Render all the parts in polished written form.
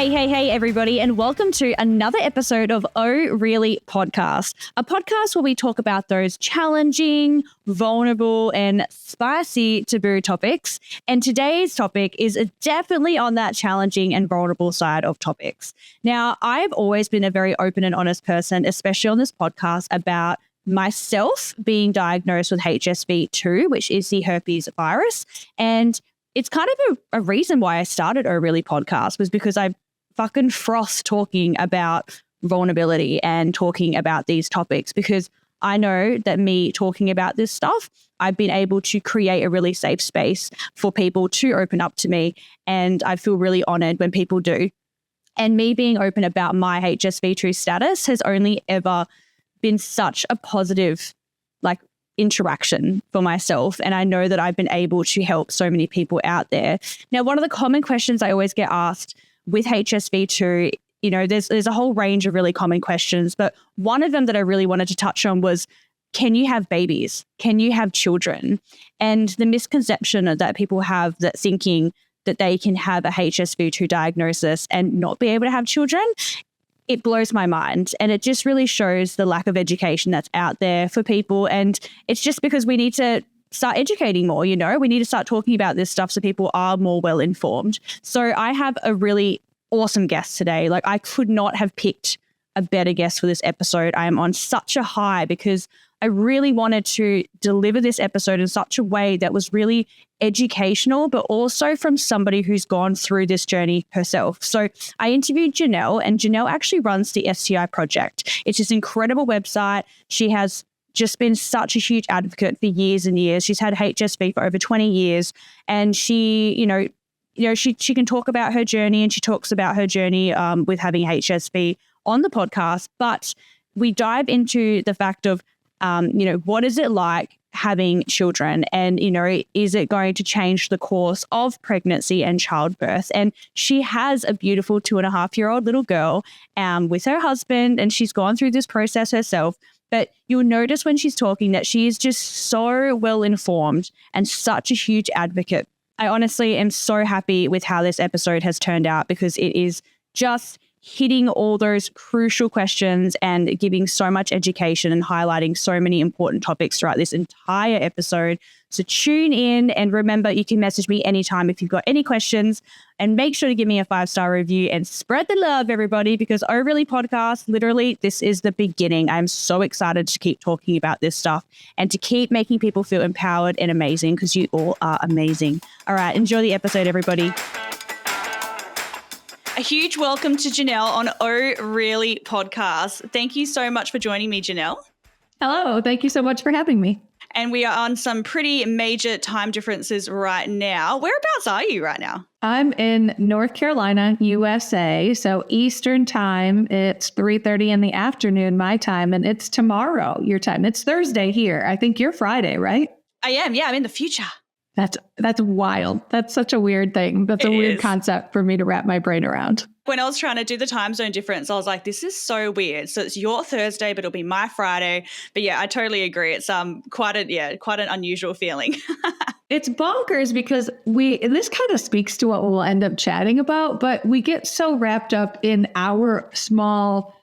Hey, everybody, and welcome to another episode of Oh Really Podcast, a podcast where we talk about those challenging, vulnerable, and spicy taboo topics. And today's topic is definitely on that challenging and vulnerable side of topics. Now, I've always been a very open and honest person, especially on this podcast, about myself being diagnosed with HSV2, which is the herpes virus. And it's kind of a reason why I started Oh Really Podcast was because I fucking froth talking about vulnerability and talking about these topics, because I know that me talking about this stuff, I've been able to create a really safe space for people to open up to me. And I feel really honored when people do. And me being open about my HSV2 status has only ever been such a positive, interaction for myself. And I know that I've been able to help so many people out there. Now, one of the common questions I always get asked with HSV2, there's a whole range of really common questions, but one of them that I really wanted to touch on was, can you have babies? Can you have children? And the misconception that people have, that thinking that they can have a HSV2 diagnosis and not be able to have children, it blows my mind. And it just really shows the lack of education that's out there for people. And it's just because we need to start educating more, we need to start talking about this stuff so people are more well informed. So I have a really awesome guest today. I could not have picked a better guest for this episode. I am on such a high because I really wanted to deliver this episode in such a way that was really educational, but also from somebody who's gone through this journey herself. So I interviewed Janelle, and Janelle actually runs the STI Project. It's this incredible website. She has just been such a huge advocate for years and years. She's had HSV for over 20 years, and she can talk about her journey, and she talks about her journey with having HSV on the podcast. But we dive into the fact of, what is it like having children, and, is it going to change the course of pregnancy and childbirth? And she has a beautiful 2.5-year-old little girl with her husband, and she's gone through this process herself. But you'll notice when she's talking that she is just so well informed and such a huge advocate. I honestly am so happy with how this episode has turned out, because it is just hitting all those crucial questions and giving so much education and highlighting so many important topics throughout this entire episode. So tune in, and remember, you can message me anytime if you've got any questions, and make sure to give me a 5-star review and spread the love, everybody, because Oh Really Podcast, literally, this is the beginning. I'm so excited to keep talking about this stuff and to keep making people feel empowered and amazing, because you all are amazing. All right, enjoy the episode, everybody. A huge welcome to Janelle on Oh Really Podcast. Thank you so much for joining me, Janelle. Hello. Thank you so much for having me. And we are on some pretty major time differences right now. Whereabouts are you right now? I'm in North Carolina, USA. So Eastern time, it's 3:30 in the afternoon, my time, and it's tomorrow, your time. It's Thursday here. I think you're Friday, right? I am. Yeah, I'm in the future. That's wild. That's such a weird thing. That's a weird concept for me to wrap my brain around. When I was trying to do the time zone difference, I was like, this is so weird. So it's your Thursday, but it'll be my Friday. But yeah, I totally agree. It's quite an unusual feeling. It's bonkers because this kind of speaks to what we'll end up chatting about, but we get so wrapped up in our small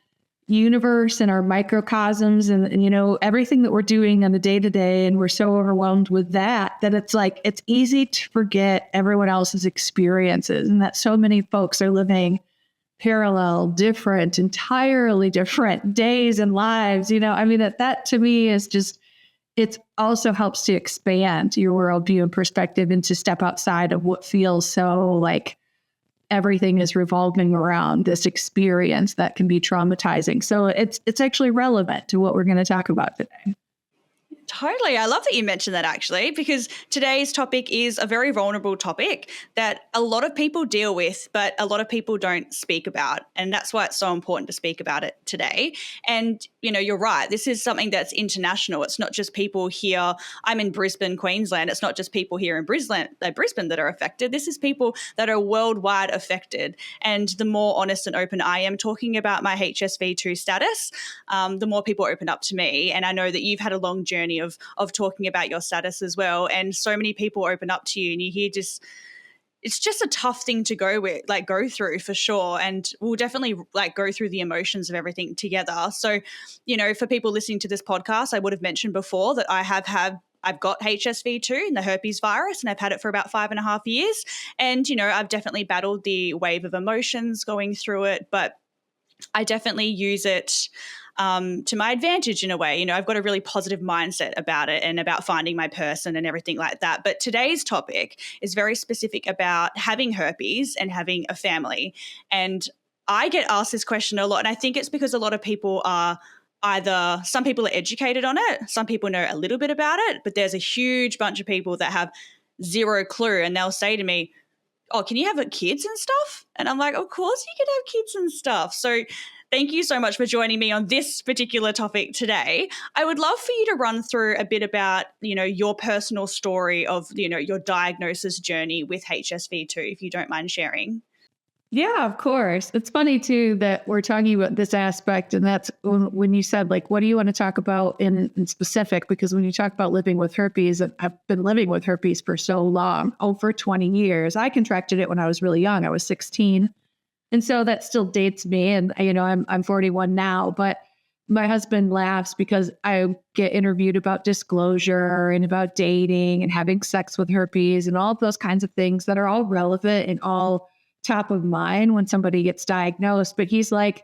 universe and our microcosms and everything that we're doing on the day-to-day, and we're so overwhelmed with that it's easy to forget everyone else's experiences, and that so many folks are living parallel, entirely different days and lives. That to me is just, it also helps to expand your worldview and perspective and to step outside of what feels so like everything is revolving around this experience that can be traumatizing. So it's actually relevant to what we're going to talk about today. Totally. I love that you mentioned that, actually, because today's topic is a very vulnerable topic that a lot of people deal with, but a lot of people don't speak about. And that's why it's so important to speak about it today. And, you're right. This is something that's international. It's not just people here. I'm in Brisbane, Queensland. It's not just people here in Brisbane that are affected. This is people that are worldwide affected. And the more honest and open I am talking about my HSV2 status, the more people open up to me. And I know that you've had a long journey of talking about your status as well. And so many people open up to you, and you hear just it's just a tough thing to go through for sure. And we'll definitely like go through the emotions of everything together. So, for people listening to this podcast, I would have mentioned before that I've got HSV too, and the herpes virus, and I've had it for about 5.5 years. And, I've definitely battled the wave of emotions going through it, but I definitely use it to my advantage in a way. I've got a really positive mindset about it and about finding my person and everything like that. But today's topic is very specific about having herpes and having a family. And I get asked this question a lot, and I think it's because a lot of people are some people are educated on it, some people know a little bit about it, but there's a huge bunch of people that have zero clue, and they'll say to me, oh, can you have kids and stuff? And I'm like, of course you can have kids and stuff. So thank you so much for joining me on this particular topic today. I would love for you to run through a bit about, your personal story of, your diagnosis journey with HSV2, if you don't mind sharing. Yeah, of course. It's funny too that we're talking about this aspect, and that's when you said, like, what do you want to talk about in specific? Because when you talk about living with herpes, I've been living with herpes for so long, over 20 years. I contracted it when I was really young. I was 16. And so that still dates me. And, I'm 41 now, but my husband laughs because I get interviewed about disclosure and about dating and having sex with herpes and all of those kinds of things that are all relevant and all top of mind when somebody gets diagnosed. But he's like,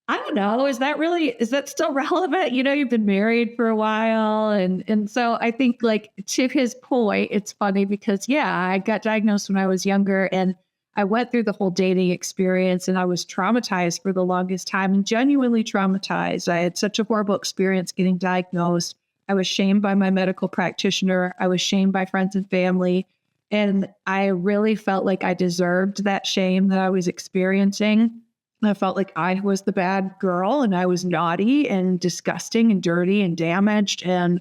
I don't know, is that still relevant? You've been married for a while. And so I think, like, to his point, it's funny because, yeah, I got diagnosed when I was younger, and I went through the whole dating experience, and I was traumatized for the longest time, and genuinely traumatized. I had such a horrible experience getting diagnosed. I was shamed by my medical practitioner. I was shamed by friends and family. And I really felt like I deserved that shame that I was experiencing. I felt like I was the bad girl, and I was naughty and disgusting and dirty and damaged, and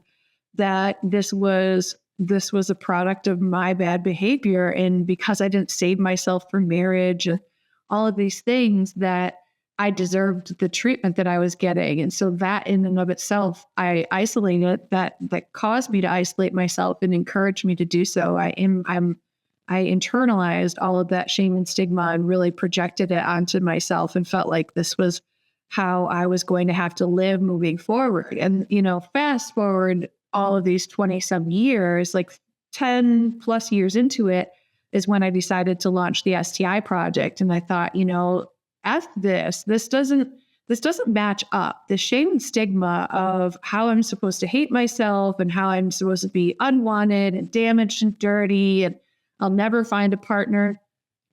that this was a product of my bad behavior. And because I didn't save myself for marriage and all of these things, that I deserved the treatment that I was getting. And so that in and of itself, I isolated that caused me to isolate myself and encouraged me to do so. I internalized all of that shame and stigma and really projected it onto myself and felt like this was how I was going to have to live moving forward. And, fast forward all of these 20-some years, like 10 plus years into it, is when I decided to launch the STI project. And I thought, F this doesn't match up. The shame and stigma of how I'm supposed to hate myself and how I'm supposed to be unwanted and damaged and dirty and I'll never find a partner.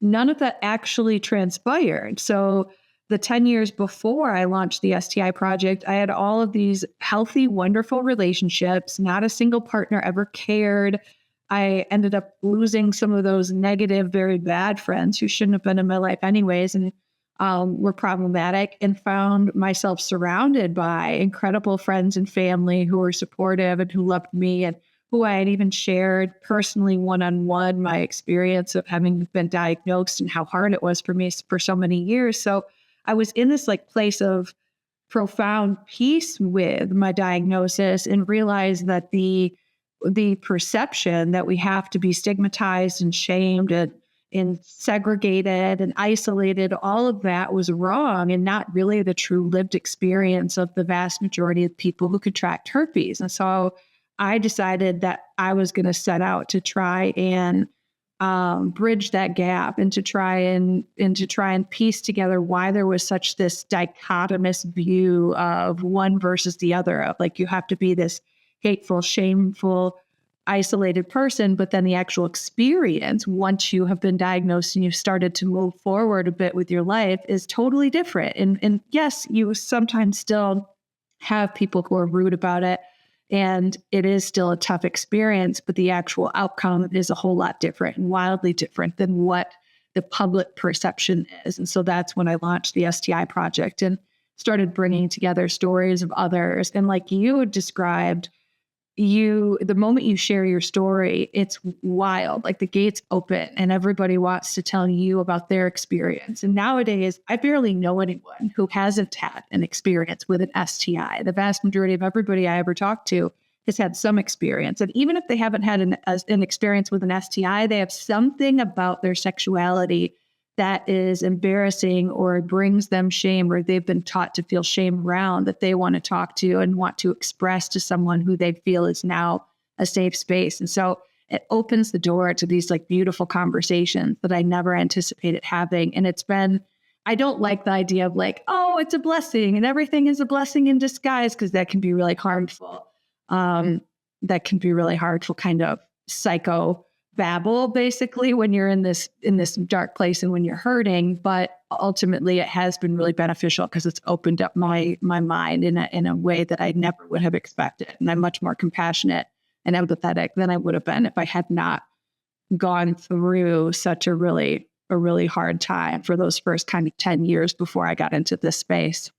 None of that actually transpired. So the 10 years before I launched the STI project, I had all of these healthy, wonderful relationships. Not a single partner ever cared. I ended up losing some of those negative, very bad friends who shouldn't have been in my life anyways, and were problematic, and found myself surrounded by incredible friends and family who were supportive and who loved me, and who I had even shared personally one-on-one my experience of having been diagnosed and how hard it was for me for so many years. So I was in this place of profound peace with my diagnosis, and realized that the perception that we have to be stigmatized and shamed and segregated and isolated, all of that was wrong and not really the true lived experience of the vast majority of people who contract herpes. And so I decided that I was going to set out to try and bridge that gap, and to try and piece together why there was such this dichotomous view of one versus the other, of like, you have to be this hateful, shameful, isolated person, but then the actual experience once you have been diagnosed and you've started to move forward a bit with your life is totally different. And yes, you sometimes still have people who are rude about it, and it is still a tough experience, but the actual outcome is a whole lot different and wildly different than what the public perception is. And so that's when I launched the STI project and started bringing together stories of others. And like you described, the moment you share your story, it's wild. Like, the gates open and everybody wants to tell you about their experience. And nowadays, I barely know anyone who hasn't had an experience with an STI. The vast majority of everybody I ever talk to has had some experience. And even if they haven't had an experience with an STI, they have something about their sexuality that is embarrassing or brings them shame, or they've been taught to feel shame around, that they want to talk to and want to express to someone who they feel is now a safe space. And so it opens the door to these like beautiful conversations that I never anticipated having. And it's been, I don't like the idea of like, oh, it's a blessing and everything is a blessing in disguise, because that can be really harmful. That can be really harmful kind of psycho babble, basically, when you're in this dark place and when you're hurting. But ultimately it has been really beneficial because it's opened up my mind in a way that I never would have expected. And I'm much more compassionate and empathetic than I would have been if I had not gone through such a really hard time for those first kind of 10 years before I got into this space.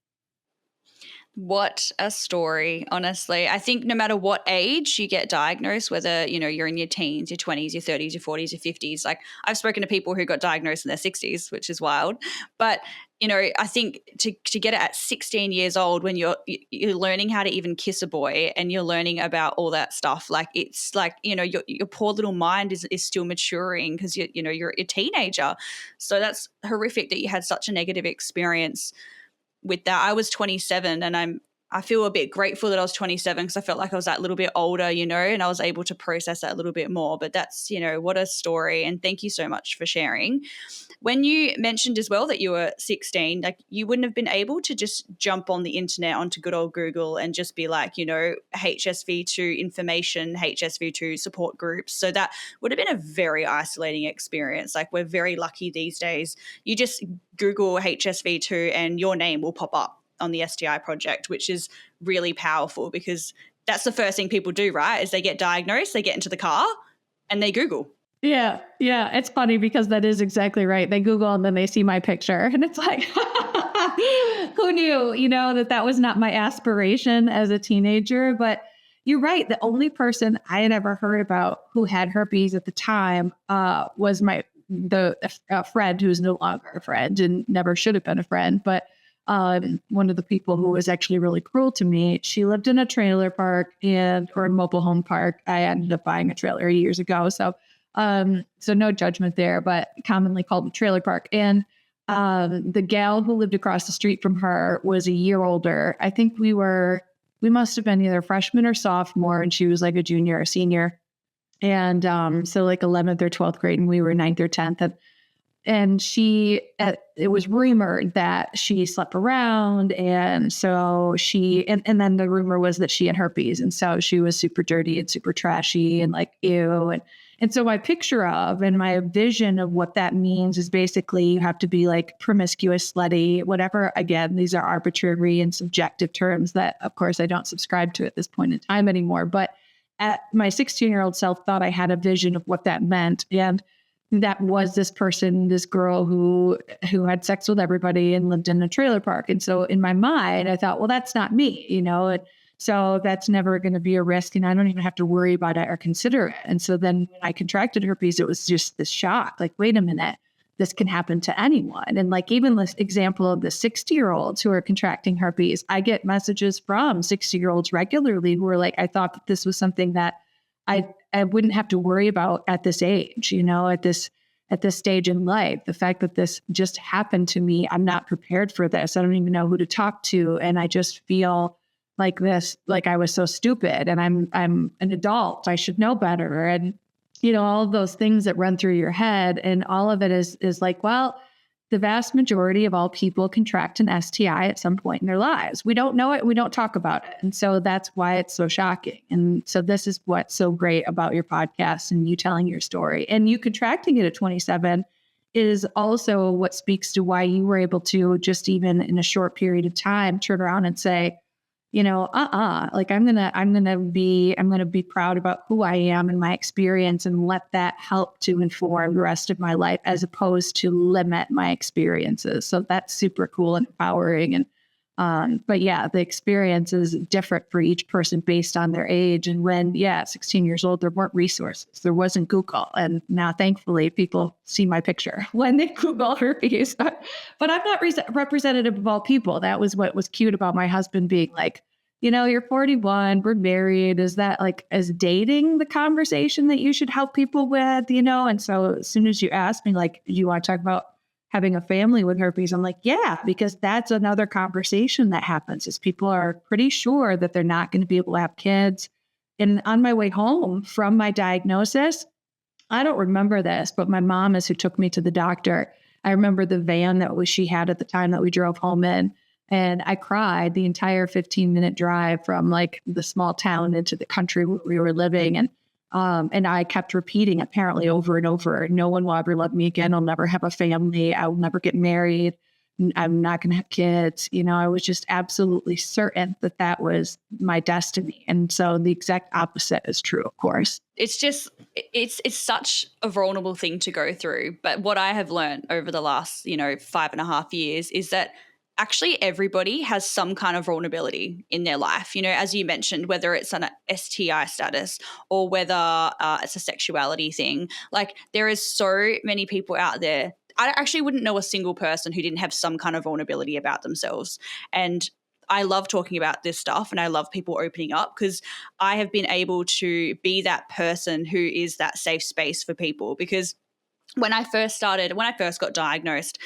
What a story, honestly. I think no matter what age you get diagnosed, whether, you're in your teens, your 20s, your 30s, your 40s, your 50s, like I've spoken to people who got diagnosed in their 60s, which is wild. But, I think to get it at 16 years old when you're learning how to even kiss a boy and you're learning about all that stuff, like it's like, your poor little mind is still maturing because you're a teenager. So that's horrific that you had such a negative experience with that. I was 27 and I feel a bit grateful that I was 27 because I felt like I was that little bit older, and I was able to process that a little bit more. But that's, what a story. And thank you so much for sharing. When you mentioned as well that you were 16, like you wouldn't have been able to just jump on the internet onto good old Google and just be like, HSV2 information, HSV2 support groups. So that would have been a very isolating experience. Like we're very lucky these days. You just Google HSV2 and your name will pop up on the STI project, which is really powerful because that's the first thing people do, right? Is they get diagnosed, they get into the car and they Google. Yeah. It's funny because that is exactly right. They Google and then they see my picture and it's like, who knew, that was not my aspiration as a teenager. But you're right. The only person I had ever heard about who had herpes at the time was a friend who's no longer a friend and never should have been a friend. But one of the people who was actually really cruel to me, she lived in a trailer park or a mobile home park. I ended up buying a trailer years ago. So no judgment there, but commonly called a trailer park. And the gal who lived across the street from her was a year older. I think we must have been either freshman or sophomore, and she was like a junior or senior. And so like 11th or 12th grade, and we were 9th or 10th. And it was rumored that she slept around. And so and then the rumor was that she had herpes. And so she was super dirty and super trashy and like, ew. And so my picture of and my vision of what that means is basically you have to be like promiscuous, slutty, whatever. Again, these are arbitrary and subjective terms that, of course, I don't subscribe to at this point in time anymore. But my 16-year-old self thought I had a vision of what that meant. And that was this person, this girl who had sex with everybody and lived in a trailer park. And so in my mind, I thought, well, that's not me, and so that's never going to be a risk. And I don't even have to worry about it or consider it. And so then when I contracted herpes, it was just this shock, like, wait a minute, this can happen to anyone. And like even this example of the 60-year-olds who are contracting herpes, I get messages from 60-year-olds regularly who are like, I thought that this was something that I wouldn't have to worry about at this age, at this stage in life. The fact that this just happened to me, I'm not prepared for this. I don't even know who to talk to. And I just feel like this, like I was so stupid and I'm an adult. I should know better. And, all of those things that run through your head, and all of it is like, well, the vast majority of all people contract an STI at some point in their lives. We don't know it. We don't talk about it. And so that's why it's so shocking. And so this is what's so great about your podcast and you telling your story. And you contracting it at 27 is also what speaks to why you were able to just even in a short period of time, turn around and say, like I'm going to be proud about who I am and my experience and let that help to inform the rest of my life as opposed to limit my experiences. So that's super cool and empowering. And, but yeah, the experience is different for each person based on their age. And when, 16 years old, there weren't resources. There wasn't Google. And now thankfully people see my picture when they Google herpes, but I'm not representative of all people. That was what was cute about my husband being like, you're 41, we're married. Is that like, is dating the conversation that you should help people with, And so as soon as you ask me, like, do you want to talk about having a family with herpes? I'm like, yeah, because that's another conversation that happens is people are pretty sure that they're not going to be able to have kids. And on my way home from my diagnosis, I don't remember this, but my mom is who took me to the doctor. I remember the van she had at the time that we drove home in. And I cried the entire 15-minute drive from like the small town into the country where we were living. And I kept repeating apparently over and over, no one will ever love me again. I'll never have a family. I will never get married. I'm not going to have kids. I was just absolutely certain that that was my destiny. And so the exact opposite is true, of course. It's just, it's such a vulnerable thing to go through. But what I have learned over the last, 5.5 years is that actually everybody has some kind of vulnerability in their life, as you mentioned, whether it's an STI status or whether it's a sexuality thing. Like there is so many people out there. I actually wouldn't know a single person who didn't have some kind of vulnerability about themselves. And I love talking about this stuff and I love people opening up because I have been able to be that person who is that safe space for people. Because when I first got diagnosed,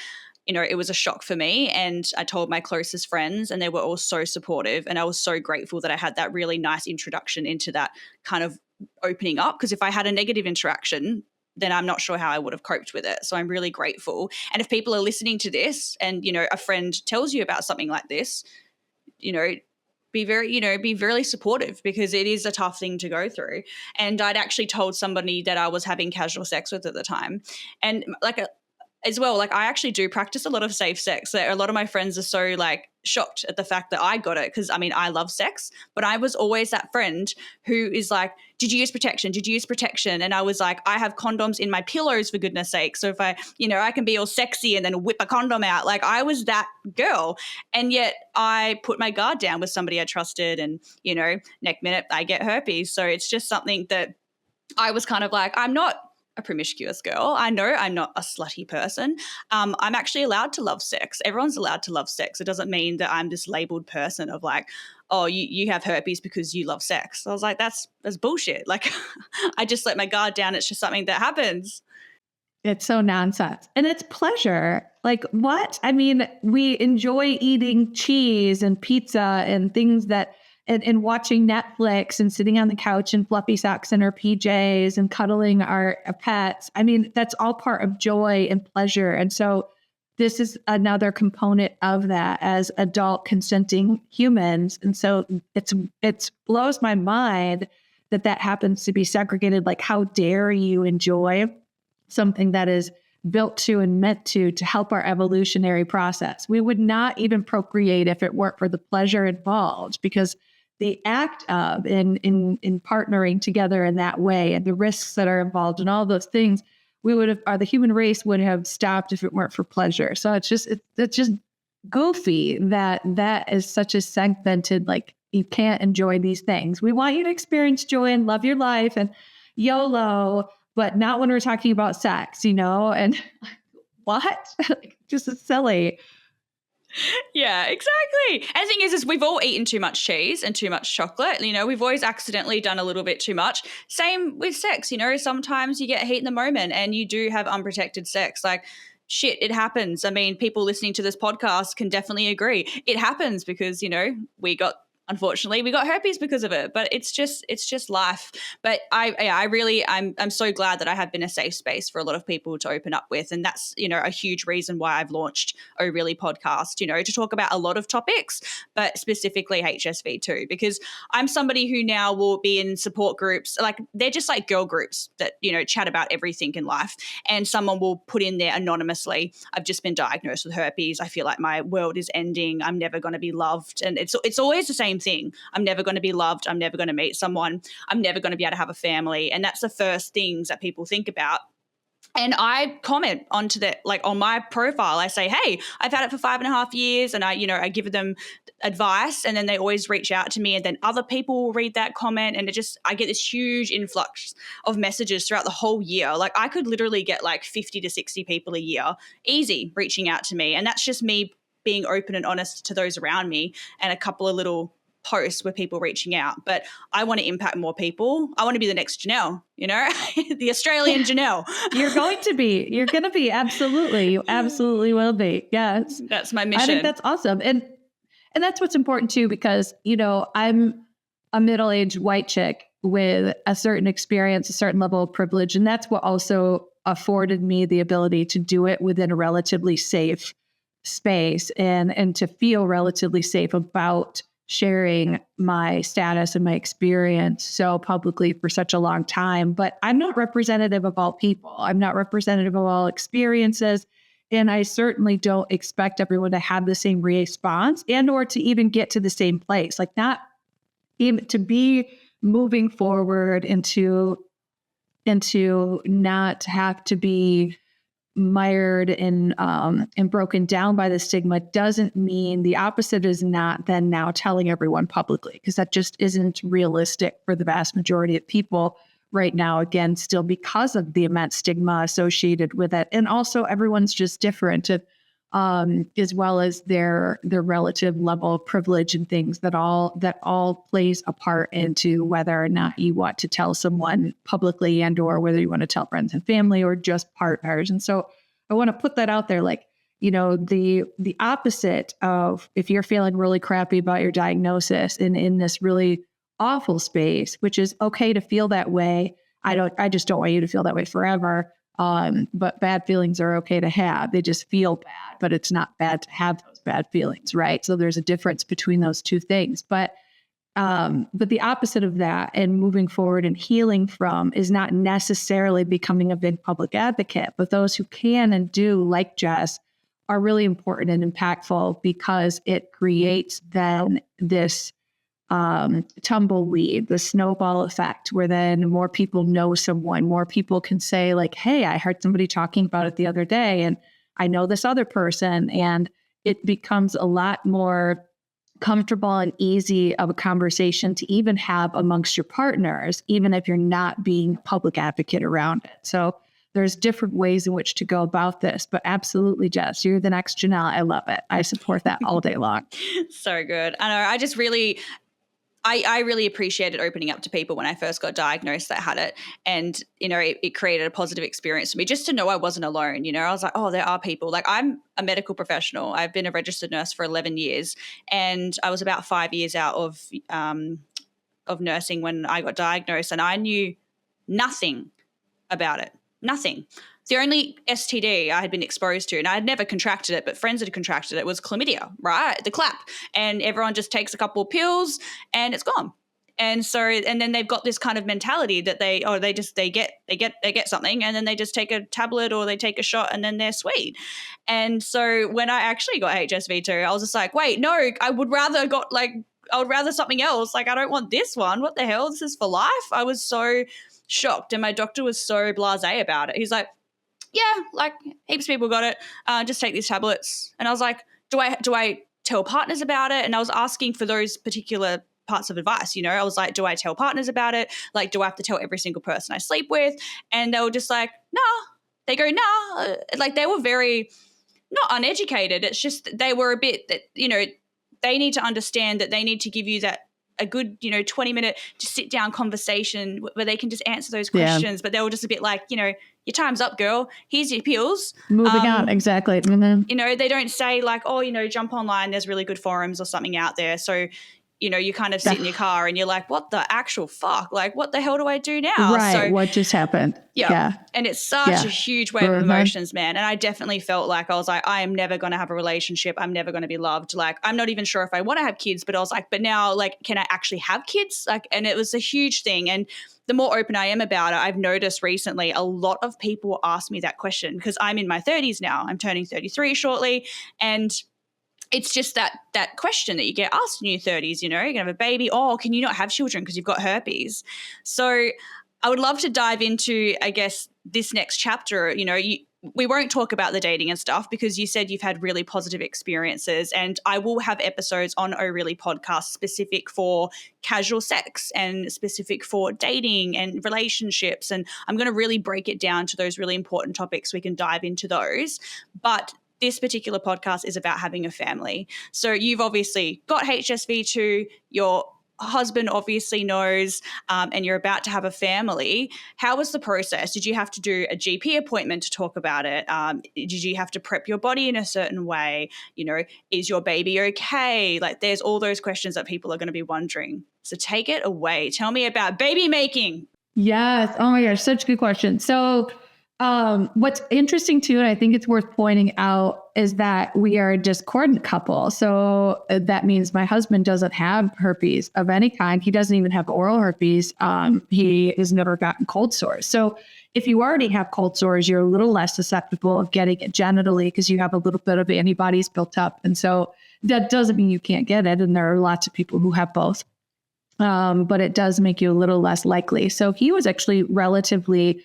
it was a shock for me, and I told my closest friends and they were all so supportive, and I was so grateful that I had that really nice introduction into that kind of opening up, because if I had a negative interaction, then I'm not sure how I would have coped with it. So I'm really grateful. And if people are listening to this and, a friend tells you about something like this, be very supportive, because it is a tough thing to go through. And I'd actually told somebody that I was having casual sex with at the time. And as well, I actually do practice a lot of safe sex. A lot of my friends are so shocked at the fact that I got it, because I love sex, but I was always that friend who is like, did you use protection? Did you use protection? And I was like, I have condoms in my pillows, for goodness sake. So if I can be all sexy and then whip a condom out. I was that girl. And yet I put my guard down with somebody I trusted, and, next minute I get herpes. So it's just something that I was kind of like, I'm not a promiscuous girl. I know I'm not a slutty person. I'm actually allowed to love sex. Everyone's allowed to love sex. It doesn't mean that I'm this labeled person of oh, you have herpes because you love sex. I was like, that's bullshit. I just let my guard down. It's just something that happens. It's so nonsense. And it's pleasure. What? I mean, we enjoy eating cheese and pizza and things that and watching Netflix and sitting on the couch in fluffy socks and our PJs and cuddling our pets. I mean, that's all part of joy and pleasure. And so this is another component of that as adult consenting humans. And so it blows my mind that happens to be segregated. How dare you enjoy something that is built to and meant to help our evolutionary process? We would not even procreate if it weren't for the pleasure involved, because the act of in partnering together in that way and the risks that are involved and all those things, the human race would have stopped if it weren't for pleasure. So it's just goofy that is such a segmented, you can't enjoy these things. We want you to experience joy and love your life and YOLO, but not when we're talking about sex, and what? Just silly. Yeah, exactly. And the thing is we've all eaten too much cheese and too much chocolate. We've always accidentally done a little bit too much. Same with sex, sometimes you get heat in the moment and you do have unprotected sex. Shit, it happens. I mean, people listening to this podcast can definitely agree. It happens because, unfortunately, we got herpes because of it, but it's just life. But I'm so glad that I have been a safe space for a lot of people to open up with. And that's, a huge reason why I've launched Oh Really podcast, to talk about a lot of topics, but specifically HSV too, because I'm somebody who now will be in support groups. They're just like girl groups that, chat about everything in life. And someone will put in there anonymously, I've just been diagnosed with herpes. I feel like my world is ending. I'm never going to be loved. And it's always the same thing. I'm never going to be loved. I'm never going to meet someone. I'm never going to be able to have a family. And that's the first things that people think about. And I comment onto that, on my profile, I say, hey, I've had it for 5.5 years, and I give them advice, and then they always reach out to me, and then other people will read that comment, and I get this huge influx of messages throughout the whole year. I could literally get 50 to 60 people a year, easy, reaching out to me. And that's just me being open and honest to those around me, and a couple of little posts were people reaching out, but I want to impact more people. I want to be the next Janelle, the Australian Janelle. You're going to be. Absolutely. You absolutely will be. Yes. That's my mission. I think that's awesome. And that's what's important too, because, I'm a middle-aged white chick with a certain experience, a certain level of privilege. And that's what also afforded me the ability to do it within a relatively safe space and to feel relatively safe about sharing my status and my experience so publicly for such a long time. But I'm not representative of all people. I'm not representative of all experiences. And I certainly don't expect everyone to have the same response and or to even get to the same place. Like not even to be moving forward into not have to be mired and broken down by the stigma doesn't mean the opposite is not then now telling everyone publicly, because that just isn't realistic for the vast majority of people right now, again, still because of the immense stigma associated with it. And also everyone's just different, as well as their relative level of privilege and things that all plays a part into whether or not you want to tell someone publicly and or whether you want to tell friends and family or just partners. And so I want to put that out there, like, the opposite of if you're feeling really crappy about your diagnosis and in this really awful space, which is okay to feel that way. I just don't want you to feel that way forever. But bad feelings are okay to have. They just feel bad, but it's not bad to have those bad feelings, right? So there's a difference between those two things. But the opposite of that and moving forward and healing from is not necessarily becoming a big public advocate, but those who can and do, like Jess, are really important and impactful because it creates then this tumbleweed, the snowball effect, where then more people know someone, more people can say like, hey, I heard somebody talking about it the other day and I know this other person, and it becomes a lot more comfortable and easy of a conversation to even have amongst your partners, even if you're not being a public advocate around it. So there's different ways in which to go about this, but absolutely, Jess, you're the next Janelle. I love it. I support that all day long. So good. I know. I really appreciated opening up to people when I first got diagnosed that had it. And, it created a positive experience for me just to know I wasn't alone. I was like, oh, there are people. Like, I'm a medical professional. I've been a registered nurse for 11 years and I was about 5 years out of nursing when I got diagnosed, and I knew nothing about it. Nothing. The only STD I had been exposed to, and I had never contracted it, but friends had contracted it, was chlamydia, right? The clap. And everyone just takes a couple of pills and it's gone. And so, and then they've got this kind of mentality that they get something and then they just take a tablet or they take a shot and then they're sweet. And so when I actually got HSV too, I was just like, wait, no, I would rather something else. Like, I don't want this one. What the hell? This is for life. I was so shocked. And my doctor was so blasé about it. He's like, yeah, like heaps of people got it. Just take these tablets. And I was like, do I tell partners about it? And I was asking for those particular parts of advice. I was like, do I tell partners about it? Like, do I have to tell every single person I sleep with? And they were just like, nah. They go, nah. Like, they were very not uneducated. It's just they were a bit that, they need to understand that they need to give you a good, 20-minute just sit down conversation where they can just answer those questions. Yeah. But they were just a bit like, your time's up, girl. Here's your pills. Moving on. Exactly. Mm-hmm. They don't say like, oh, jump online. There's really good forums or something out there. So, you kind of sit in your car and you're like, what the actual fuck? Like, what the hell do I do now? Right. So, what just happened? Yeah. And it's such a huge wave of emotions, man. And I definitely felt like I was like, I am never going to have a relationship. I'm never going to be loved. Like, I'm not even sure if I want to have kids, but I was like, but now, like, can I actually have kids? Like, and it was a huge thing. And the more open I am about it, I've noticed recently a lot of people ask me that question because I'm in my 30s now. I'm turning 33 shortly. And it's just that question that you get asked in your 30s, you're going to have a baby. Oh, can you not have children because you've got herpes? So I would love to dive into, I guess, this next chapter. We won't talk about the dating and stuff because you said you've had really positive experiences, and I will have episodes on Oh Really podcast specific for casual sex and specific for dating and relationships. And I'm going to really break it down to those really important topics. We can dive into those. But this particular podcast is about having a family. So you've obviously got HSV too, your husband obviously knows, and you're about to have a family. How was the process? Did you have to do a GP appointment to talk about it? Did you have to prep your body in a certain way? You know, is your baby okay? Like, there's all those questions that people are going to be wondering. So take it away. Tell me about baby making. Yes. Oh my gosh, such a good question. So what's interesting too, and I think it's worth pointing out, is that we are a discordant couple. So that means my husband doesn't have herpes of any kind. He doesn't even have oral herpes. He has never gotten cold sores. So if you already have cold sores, you're a little less susceptible of getting it genitally because you have a little bit of antibodies built up. And so that doesn't mean you can't get it. And there are lots of people who have both. But it does make you a little less likely. So he was actually relatively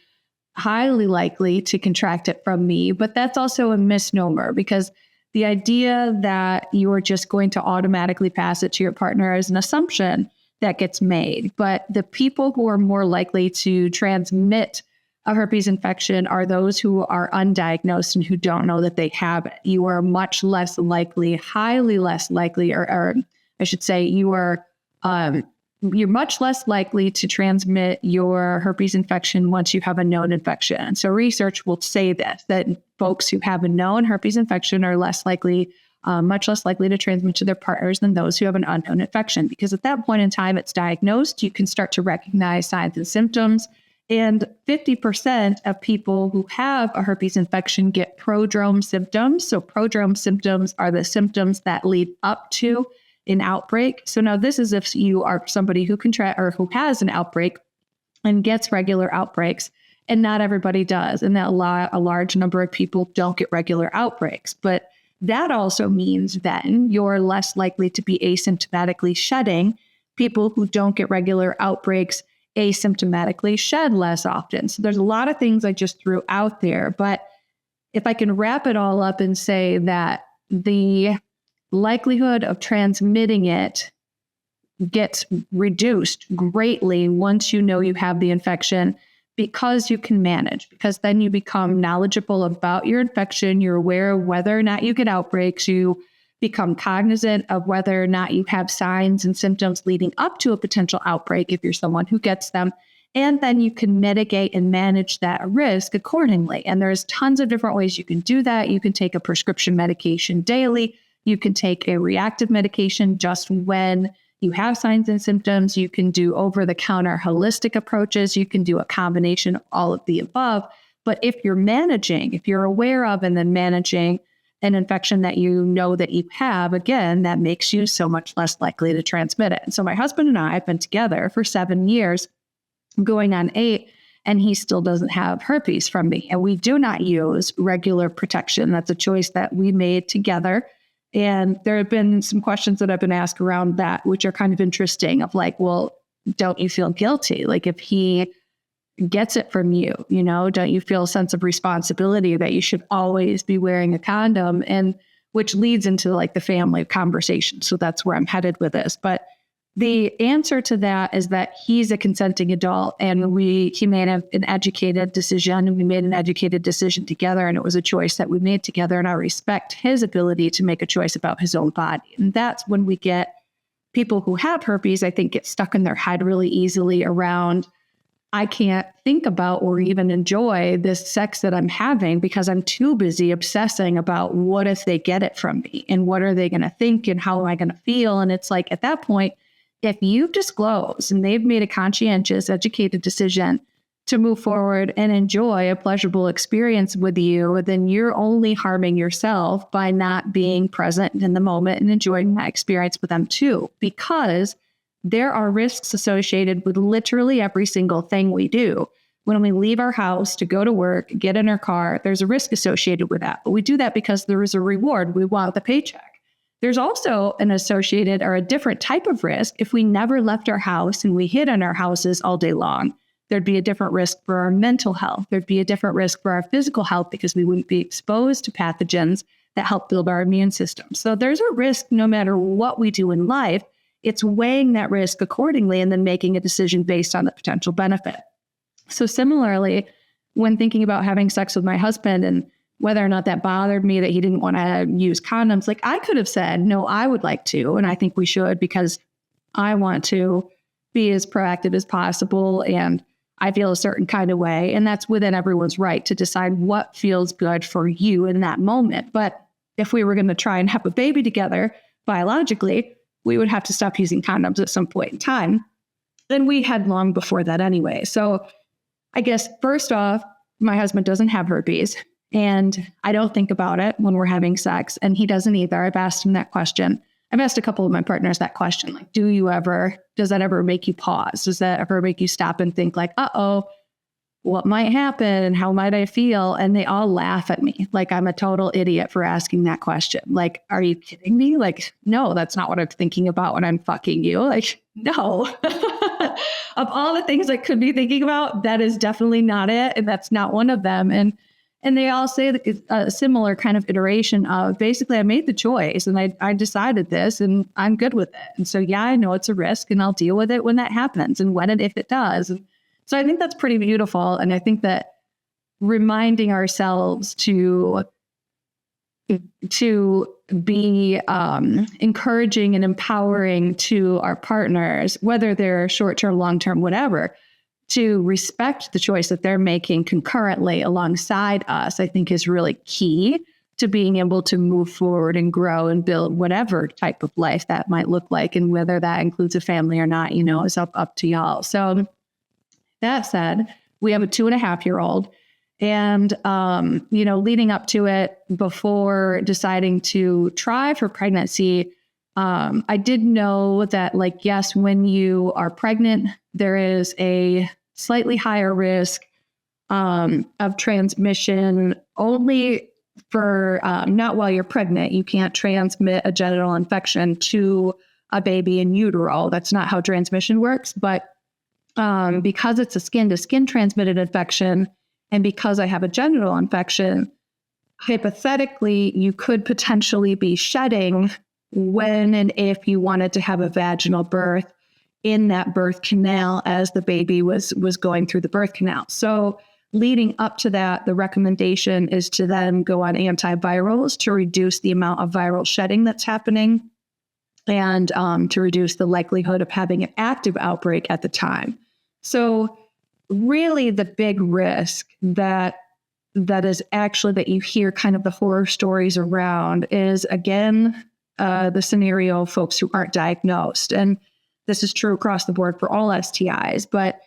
highly likely to contract it from me, but that's also a misnomer, because the idea that you are just going to automatically pass it to your partner is an assumption that gets made. But the people who are more likely to transmit a herpes infection are those who are undiagnosed and who don't know that they have it. You are much less likely, highly less likely, or I should say you're much less likely to transmit your herpes infection once you have a known infection. So research will say this, that folks who have a known herpes infection are less likely, much less likely to transmit to their partners than those who have an unknown infection. Because at that point in time, it's diagnosed, you can start to recognize signs and symptoms. And 50% of people who have a herpes infection get prodrome symptoms. So prodrome symptoms are the symptoms that lead up to an outbreak. So now this is if you are somebody who contract or who has an outbreak and gets regular outbreaks, and not everybody does. And that a large number of people don't get regular outbreaks. But that also means then you're less likely to be asymptomatically shedding. People who don't get regular outbreaks asymptomatically shed less often. So there's a lot of things I just threw out there. But if I can wrap it all up and say that the likelihood of transmitting it gets reduced greatly once you know you have the infection, because you can manage, because then you become knowledgeable about your infection. You're aware of whether or not you get outbreaks. You become cognizant of whether or not you have signs and symptoms leading up to a potential outbreak if you're someone who gets them. And then you can mitigate and manage that risk accordingly. And there's tons of different ways you can do that. You can take a prescription medication daily. You can take a reactive medication just when you have signs and symptoms. You can do over-the-counter holistic approaches. You can do a combination of all of the above. But if you're managing, if you're aware of and then managing an infection that you know that you have, again, that makes you so much less likely to transmit it. And so my husband and I have been together for 7 years, going on 8, and he still doesn't have herpes from me. And we do not use regular protection. That's a choice that we made together. And there have been some questions that I've been asked around that, which are kind of interesting, of like, well, don't you feel guilty? Like, if he gets it from you, don't you feel a sense of responsibility that you should always be wearing a condom? And which leads into like the family conversation. So that's where I'm headed with this. But the answer to that is that he's a consenting adult, and he made an educated decision, and we made an educated decision together, and it was a choice that we made together, and I respect his ability to make a choice about his own body. And that's when we get people who have herpes, I think, get stuck in their head really easily around, I can't think about or even enjoy this sex that I'm having because I'm too busy obsessing about what if they get it from me, and what are they going to think, and how am I going to feel? And it's like, at that point, if you've disclosed and they've made a conscientious, educated decision to move forward and enjoy a pleasurable experience with you, then you're only harming yourself by not being present in the moment and enjoying that experience with them too, because there are risks associated with literally every single thing we do. When we leave our house to go to work, get in our car, there's a risk associated with that. But we do that because there is a reward. We want the paycheck. There's also an associated or a different type of risk if we never left our house and we hid in our houses all day long. There'd be a different risk for our mental health. There'd be a different risk for our physical health because we wouldn't be exposed to pathogens that help build our immune system. So there's a risk no matter what we do in life. It's weighing that risk accordingly and then making a decision based on the potential benefit. So similarly, when thinking about having sex with my husband and whether or not that bothered me that he didn't want to use condoms. Like I could have said, no, I would like to, and I think we should because I want to be as proactive as possible and I feel a certain kind of way. And that's within everyone's right to decide what feels good for you in that moment. But if we were going to try and have a baby together biologically, we would have to stop using condoms at some point in time. And we had long before that anyway. So I guess first off, my husband doesn't have herpes and I don't think about it when we're having sex, and he doesn't either. I've asked him that question. I've asked a couple of my partners that question, like, does that ever make you pause? Does that ever make you stop and think like, what might happen? How might I feel? And they all laugh at me like I'm a total idiot for asking that question. Like, are you kidding me? Like, no, that's not what I'm thinking about when I'm fucking you. Like, no. Of all the things I could be thinking about, that is definitely not it. And that's not one of them. And they all say that it's a similar kind of iteration of basically I made the choice and I decided this and I'm good with it. And so, yeah, I know it's a risk and I'll deal with it when that happens and when and if it does. And so I think that's pretty beautiful. And I think that reminding ourselves to be encouraging and empowering to our partners, whether they're short-term, long-term, whatever, to respect the choice that they're making concurrently alongside us, I think is really key to being able to move forward and grow and build whatever type of life that might look like. And whether that includes a family or not, is up to y'all. So that said, we have a 2.5-year-old. And, leading up to it, before deciding to try for pregnancy, I did know that, like, yes, when you are pregnant, there is a slightly higher risk of transmission only for not while you're pregnant. You can't transmit a genital infection to a baby in utero. That's not how transmission works. But because it's a skin-to-skin transmitted infection, and because I have a genital infection, hypothetically, you could potentially be shedding when and if you wanted to have a vaginal birth in that birth canal as the baby was going through the birth canal. So leading up to that, the recommendation is to then go on antivirals to reduce the amount of viral shedding that's happening and to reduce the likelihood of having an active outbreak at the time. So really the big risk that is actually that you hear kind of the horror stories around is, again, the scenario of folks who aren't diagnosed. And this is true across the board for all STIs, but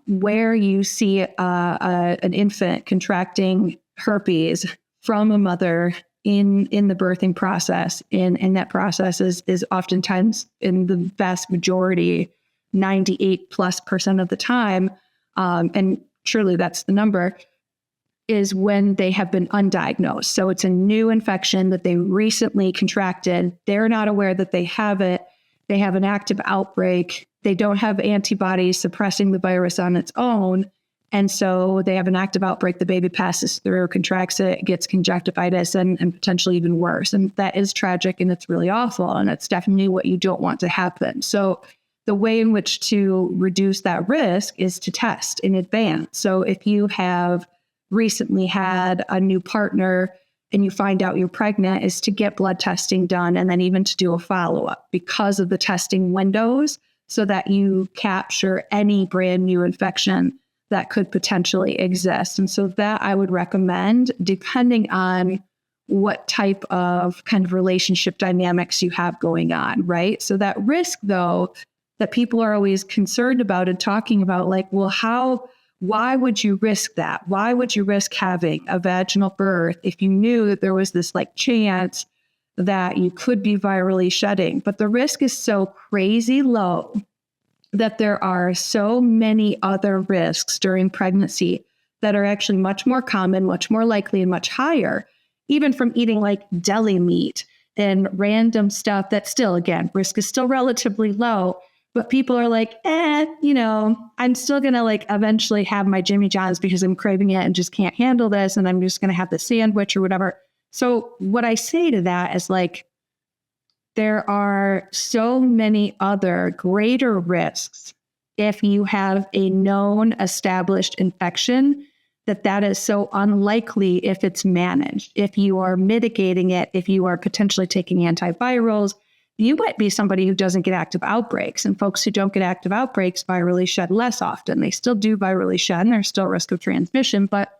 where you see an infant contracting herpes from a mother in the birthing process, and that process is oftentimes, in the vast majority, 98+% of the time, and truly that's the number, is when they have been undiagnosed. So it's a new infection that they recently contracted. They're not aware that they have it. They have an active outbreak. They don't have antibodies suppressing the virus on its own. And so they have an active outbreak. The baby passes through, contracts it, gets conjunctivitis, and potentially even worse. And that is tragic and it's really awful. And it's definitely what you don't want to happen. So the way in which to reduce that risk is to test in advance. So if you have recently had a new partner and you find out you're pregnant, is to get blood testing done and then even to do a follow-up because of the testing windows, so that you capture any brand new infection that could potentially exist. And so that I would recommend, depending on what type of kind of relationship dynamics you have going on, right? So that risk, though, that people are always concerned about and talking about, like, well, why would you risk that? Why would you risk having a vaginal birth if you knew that there was this like chance that you could be virally shedding? But the risk is so crazy low that there are so many other risks during pregnancy that are actually much more common, much more likely, and much higher, even from eating like deli meat and random stuff that still, again, risk is still relatively low. But people are like, I'm still going to like eventually have my Jimmy John's because I'm craving it and just can't handle this. And I'm just going to have the sandwich or whatever. So what I say to that is, like, there are so many other greater risks if you have a known established infection that is so unlikely if it's managed. If you are mitigating it, if you are potentially taking antivirals, you might be somebody who doesn't get active outbreaks. And folks who don't get active outbreaks virally shed less often. They still do virally shed, and there's still risk of transmission. But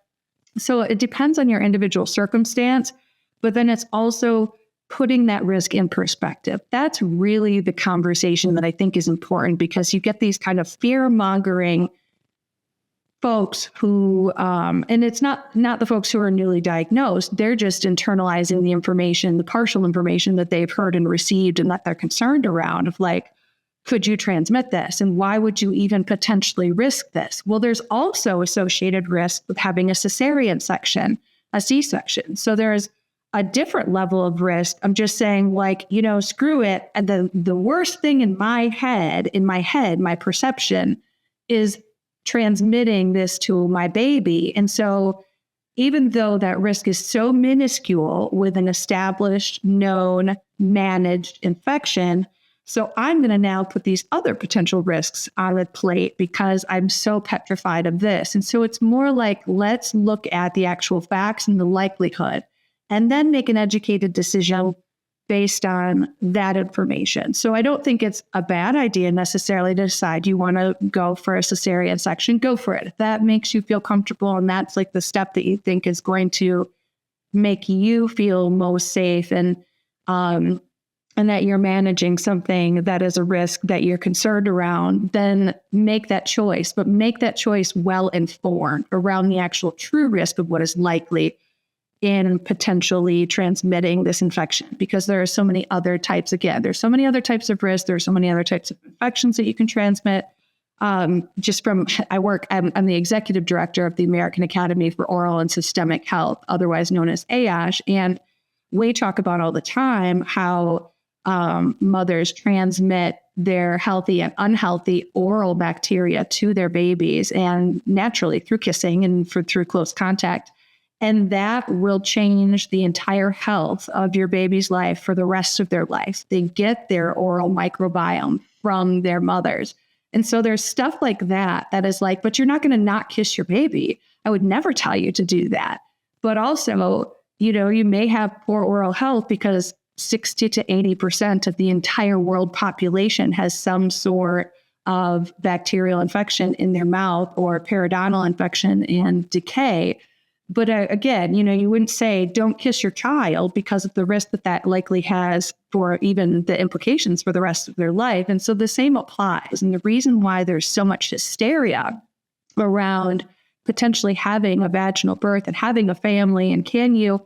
so it depends on your individual circumstance, but then it's also putting that risk in perspective. That's really the conversation that I think is important, because you get these kind of fear-mongering folks who, and it's not the folks who are newly diagnosed, they're just internalizing the information, the partial information that they've heard and received and that they're concerned around of like, could you transmit this? And why would you even potentially risk this? Well, there's also associated risk with having a cesarean section, a C-section. So there's a different level of risk. I'm just saying, like, screw it. And the worst thing in my head, my perception is transmitting this to my baby. And so even though that risk is so minuscule with an established, known, managed infection, so I'm going to now put these other potential risks on the plate because I'm so petrified of this. And so it's more like, let's look at the actual facts and the likelihood, and then make an educated decision based on that information. So I don't think it's a bad idea necessarily to decide you want to go for a cesarean section, go for it. If that makes you feel comfortable and that's like the step that you think is going to make you feel most safe, and that you're managing something that is a risk that you're concerned around, then make that choice. But make that choice well informed around the actual true risk of what is likely in potentially transmitting this infection, because there are so many other types. Again, there's so many other types of risks. There's so many other types of infections that you can transmit. I'm the executive director of the American Academy for Oral and Systemic Health, otherwise known as AASH. And we talk about all the time how mothers transmit their healthy and unhealthy oral bacteria to their babies, and naturally through kissing and through close contact. And that will change the entire health of your baby's life for the rest of their life. They get their oral microbiome from their mothers. And so there's stuff like that is like, but you're not going to not kiss your baby. I would never tell you to do that. But also, you may have poor oral health because 60 to 80% of the entire world population has some sort of bacterial infection in their mouth or periodontal infection and decay. But again, you wouldn't say don't kiss your child because of the risk that likely has for even the implications for the rest of their life. And so the same applies. And the reason why there's so much hysteria around potentially having a vaginal birth and having a family, and can you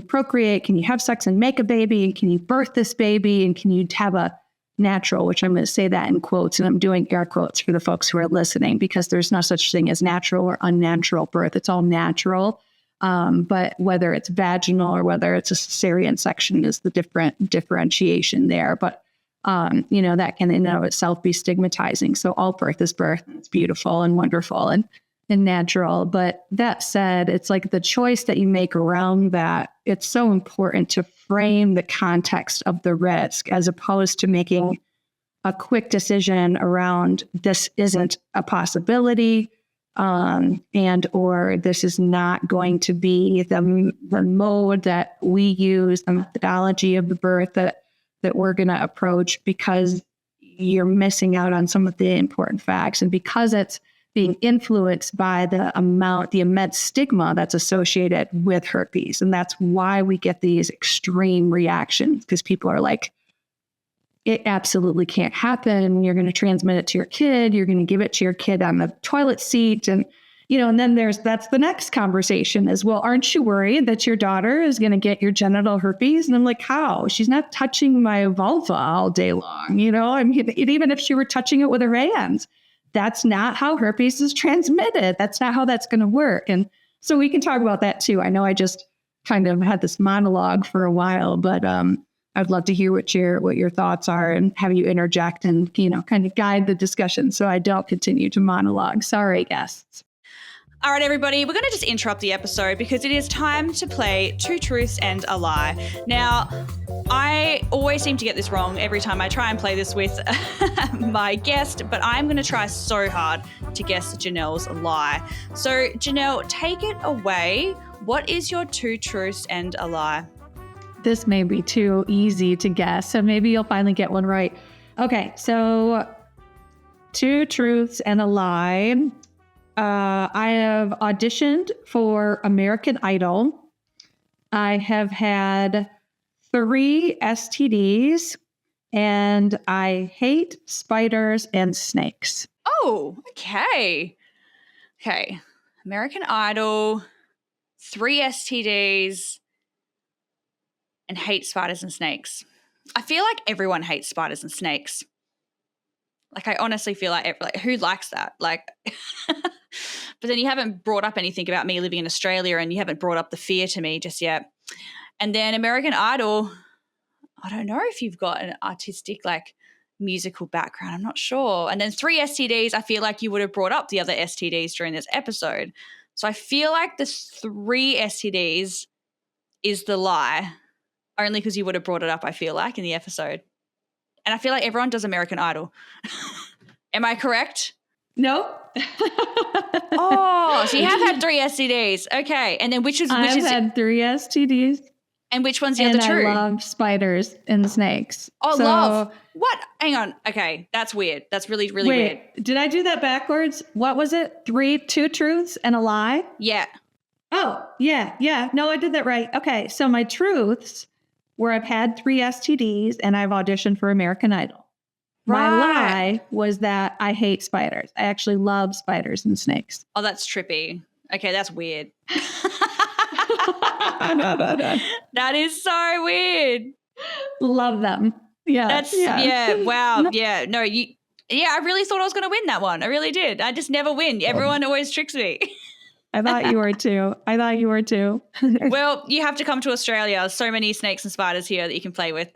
procreate? Can you have sex and make a baby? And can you birth this baby? And can you have a natural, which I'm going to say that in quotes, and I'm doing air quotes for the folks who are listening, because there's no such thing as natural or unnatural birth. It's all natural. But whether it's vaginal or whether it's a cesarean section is the differentiation there. But, that can in and of itself be stigmatizing. So all birth is birth. And it's beautiful and wonderful and natural. But that said, it's like the choice that you make around that, it's so important to frame the context of the risk as opposed to making a quick decision around this isn't a possibility, and or this is not going to be the mode that we use, the methodology of the birth that we're going to approach, because you're missing out on some of the important facts, and because it's being influenced by the immense stigma that's associated with herpes. And that's why we get these extreme reactions, because people are like, it absolutely can't happen. You're going to transmit it to your kid. You're going to give it to your kid on the toilet seat. And, and then that's the next conversation as well. Aren't you worried that your daughter is going to get your genital herpes? And I'm like, how? She's not touching my vulva all day long. Even if she were touching it with her hands. That's not how herpes is transmitted. That's not how that's going to work. And so we can talk about that too. I know I just kind of had this monologue for a while, but I'd love to hear what your thoughts are and have you interject and, kind of guide the discussion so I don't continue to monologue. Sorry, guests. All right, everybody, we're going to just interrupt the episode because it is time to play Two Truths and a Lie. Now, I always seem to get this wrong every time I try and play this with my guest, but I'm going to try so hard to guess Janelle's lie. So, Janelle, take it away. What is your two truths and a lie? This may be too easy to guess, so maybe you'll finally get one right. Okay, so two truths and a lie. I have auditioned for American Idol. I have had 3 STDs, and I hate spiders and snakes. Oh, okay. Okay. American Idol, 3 STDs, and hate spiders and snakes. I feel like everyone hates spiders and snakes. Like, I honestly feel like who likes that? Like, but then you haven't brought up anything about me living in Australia, and you haven't brought up the fear to me just yet. And then American Idol, I don't know if you've got an artistic, like, musical background. I'm not sure. And then 3 STDs, I feel like you would have brought up the other STDs during this episode. So I feel like the 3 STDs is the lie, only because you would have brought it up, I feel like, in the episode. And I feel like everyone does American Idol. Am I correct? Nope. Oh, so you have had 3 STDs. Okay. And then I've had 3 STDs. And which one's the other 2? I love spiders and snakes. Oh, love. What? Hang on. Okay. That's weird. That's really, really weird. Did I do that backwards? What was it? 2 truths and a lie? Yeah. Oh, yeah. No, I did that right. Okay. So my truths were I've had 3 STDs and I've auditioned for American Idol. Right. My lie was that I hate spiders. I actually love spiders and snakes. Oh, that's trippy. Okay, that's weird. No. That is so weird. Love them. Yeah. Yeah. Wow. Yeah. No, I really thought I was going to win that one. I really did. I just never win. Everyone always tricks me. I thought you were too. Well, you have to come to Australia. There's so many snakes and spiders here that you can play with.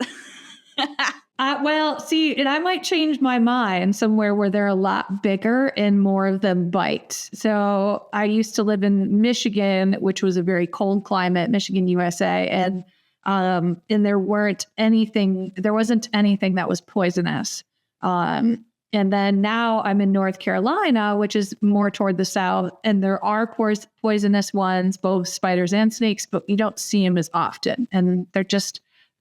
Well, see, and I might change my mind somewhere where they're a lot bigger and more of them bite. So I used to live in Michigan, which was a very cold climate, Michigan, USA, and there wasn't anything that was poisonous. And then now I'm in North Carolina, which is more toward the south, and there are poisonous ones, both spiders and snakes, but you don't see them as often, and they're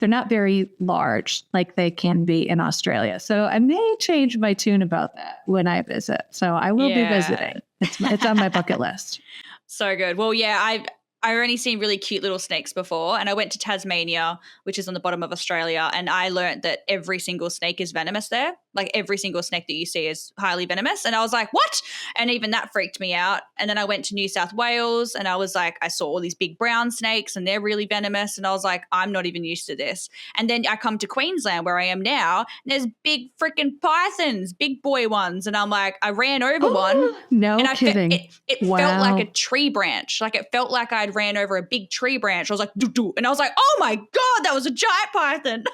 not very large like they can be in Australia. So I may change my tune about that when I visit. So I will be visiting. It's on my bucket list. So good. Well, yeah, I've only seen really cute little snakes before, and I went to Tasmania, which is on the bottom of Australia, and I learned that every single snake is venomous there. Like, every single snake that you see is highly venomous. And I was like, what? And even that freaked me out. And then I went to New South Wales, and I was like, I saw all these big brown snakes, and they're really venomous. And I was like, I'm not even used to this. And then I come to Queensland, where I am now, and there's big freaking pythons, big boy ones. And I'm like, I ran over one. No and kidding. It felt like a tree branch. Like, it felt like I'd ran over a big tree branch. I was like, doo-doo. And I was like, oh my God, that was a giant python.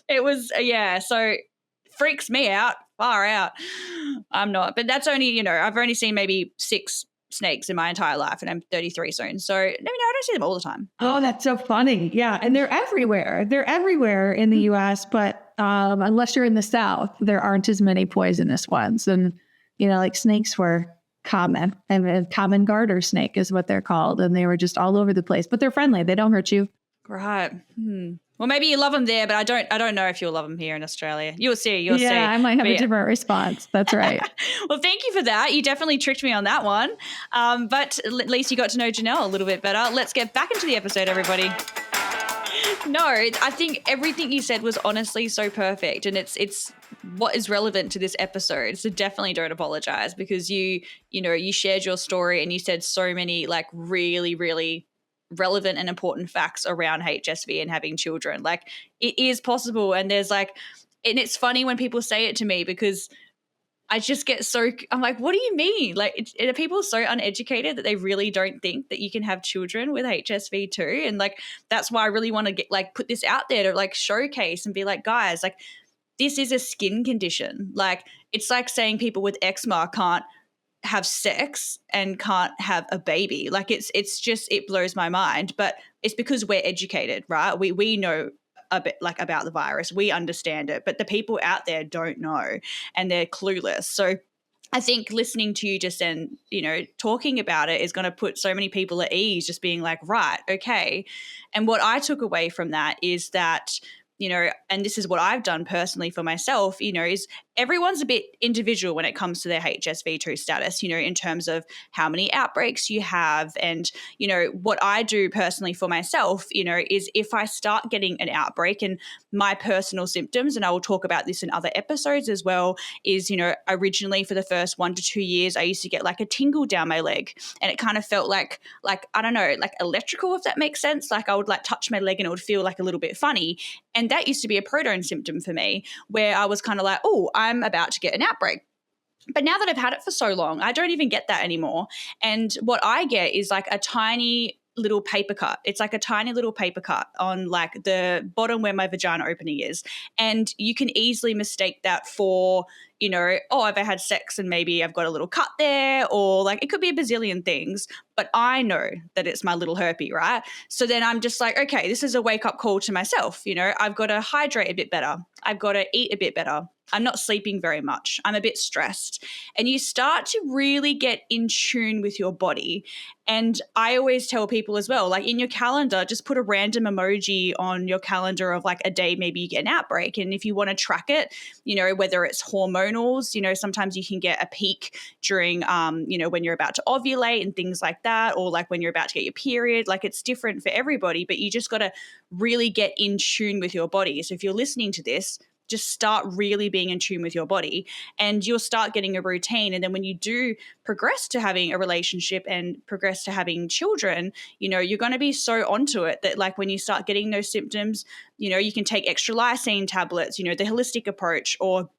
It was, so freaks me out, far out. I'm not, but that's only, I've only seen maybe 6 snakes in my entire life, and I'm 33 soon. So, I don't see them all the time. Oh, that's so funny. Yeah. And they're everywhere. They're everywhere in the US, but unless you're in the South, there aren't as many poisonous ones. And, like snakes were common, and common garter snake is what they're called. And they were just all over the place, but they're friendly. They don't hurt you. Right. Well, maybe you love them there, but I don't know if you'll love them here in Australia. You'll see. Yeah, I might have a different response. That's right. Well, thank you for that. You definitely tricked me on that one. But at least you got to know Janelle a little bit better. Let's get back into the episode, everybody. No, I think everything you said was honestly so perfect, and it's what is relevant to this episode. So definitely don't apologize, because you shared your story and you said so many like really, really relevant and important facts around HSV and having children. Like, it is possible, and there's and it's funny when people say it to me, because I just get I'm like, what do you mean? Like, are people so uneducated that they really don't think that you can have children with HSV too? And that's why I really want to get put this out there to showcase and be like, guys, this is a skin condition. Like, it's like saying people with eczema can't have sex and can't have a baby. Like it's just, it blows my mind. But it's because we're educated, right? We know a bit like about the virus. We understand it, but the people out there don't know and they're clueless. So I think listening to you just and, talking about it is going to put so many people at ease, just being like, right, okay. And what I took away from that is that, and this is what I've done personally for myself, is everyone's a bit individual when it comes to their HSV2 status, in terms of how many outbreaks you have. And, what I do personally for myself, is if I start getting an outbreak and my personal symptoms, and I will talk about this in other episodes as well, is, originally for the first 1 to 2 years, I used to get like a tingle down my leg, and it kind of felt like, I don't know, like electrical, if that makes sense. Like I would like touch my leg and it would feel like a little bit funny. And that used to be a proton symptom for me, where I was kind of like, oh, I'm about to get an outbreak. But now that I've had it for so long, I don't even get that anymore. And what I get is like a tiny little paper cut. It's like a tiny little paper cut on like the bottom where my vagina opening is. And you can easily mistake that for, oh, I've had sex and maybe I've got a little cut there, or like it could be a bazillion things, but I know that it's my little herpes, right? So then I'm just like, okay, this is a wake up call to myself. I've got to hydrate a bit better. I've got to eat a bit better. I'm not sleeping very much. I'm a bit stressed. And you start to really get in tune with your body. And I always tell people as well, like in your calendar, just put a random emoji on your calendar of like a day maybe you get an outbreak. And if you want to track it, whether it's hormonals, sometimes you can get a peak during, when you're about to ovulate and things like that, or like when you're about to get your period. Like it's different for everybody, but you just got to really get in tune with your body. So if you're listening to this, just start really being in tune with your body, and you'll start getting a routine. And then when you do progress to having a relationship and progress to having children, you're going to be so onto it that like when you start getting those symptoms, you can take extra lysine tablets, the holistic approach, or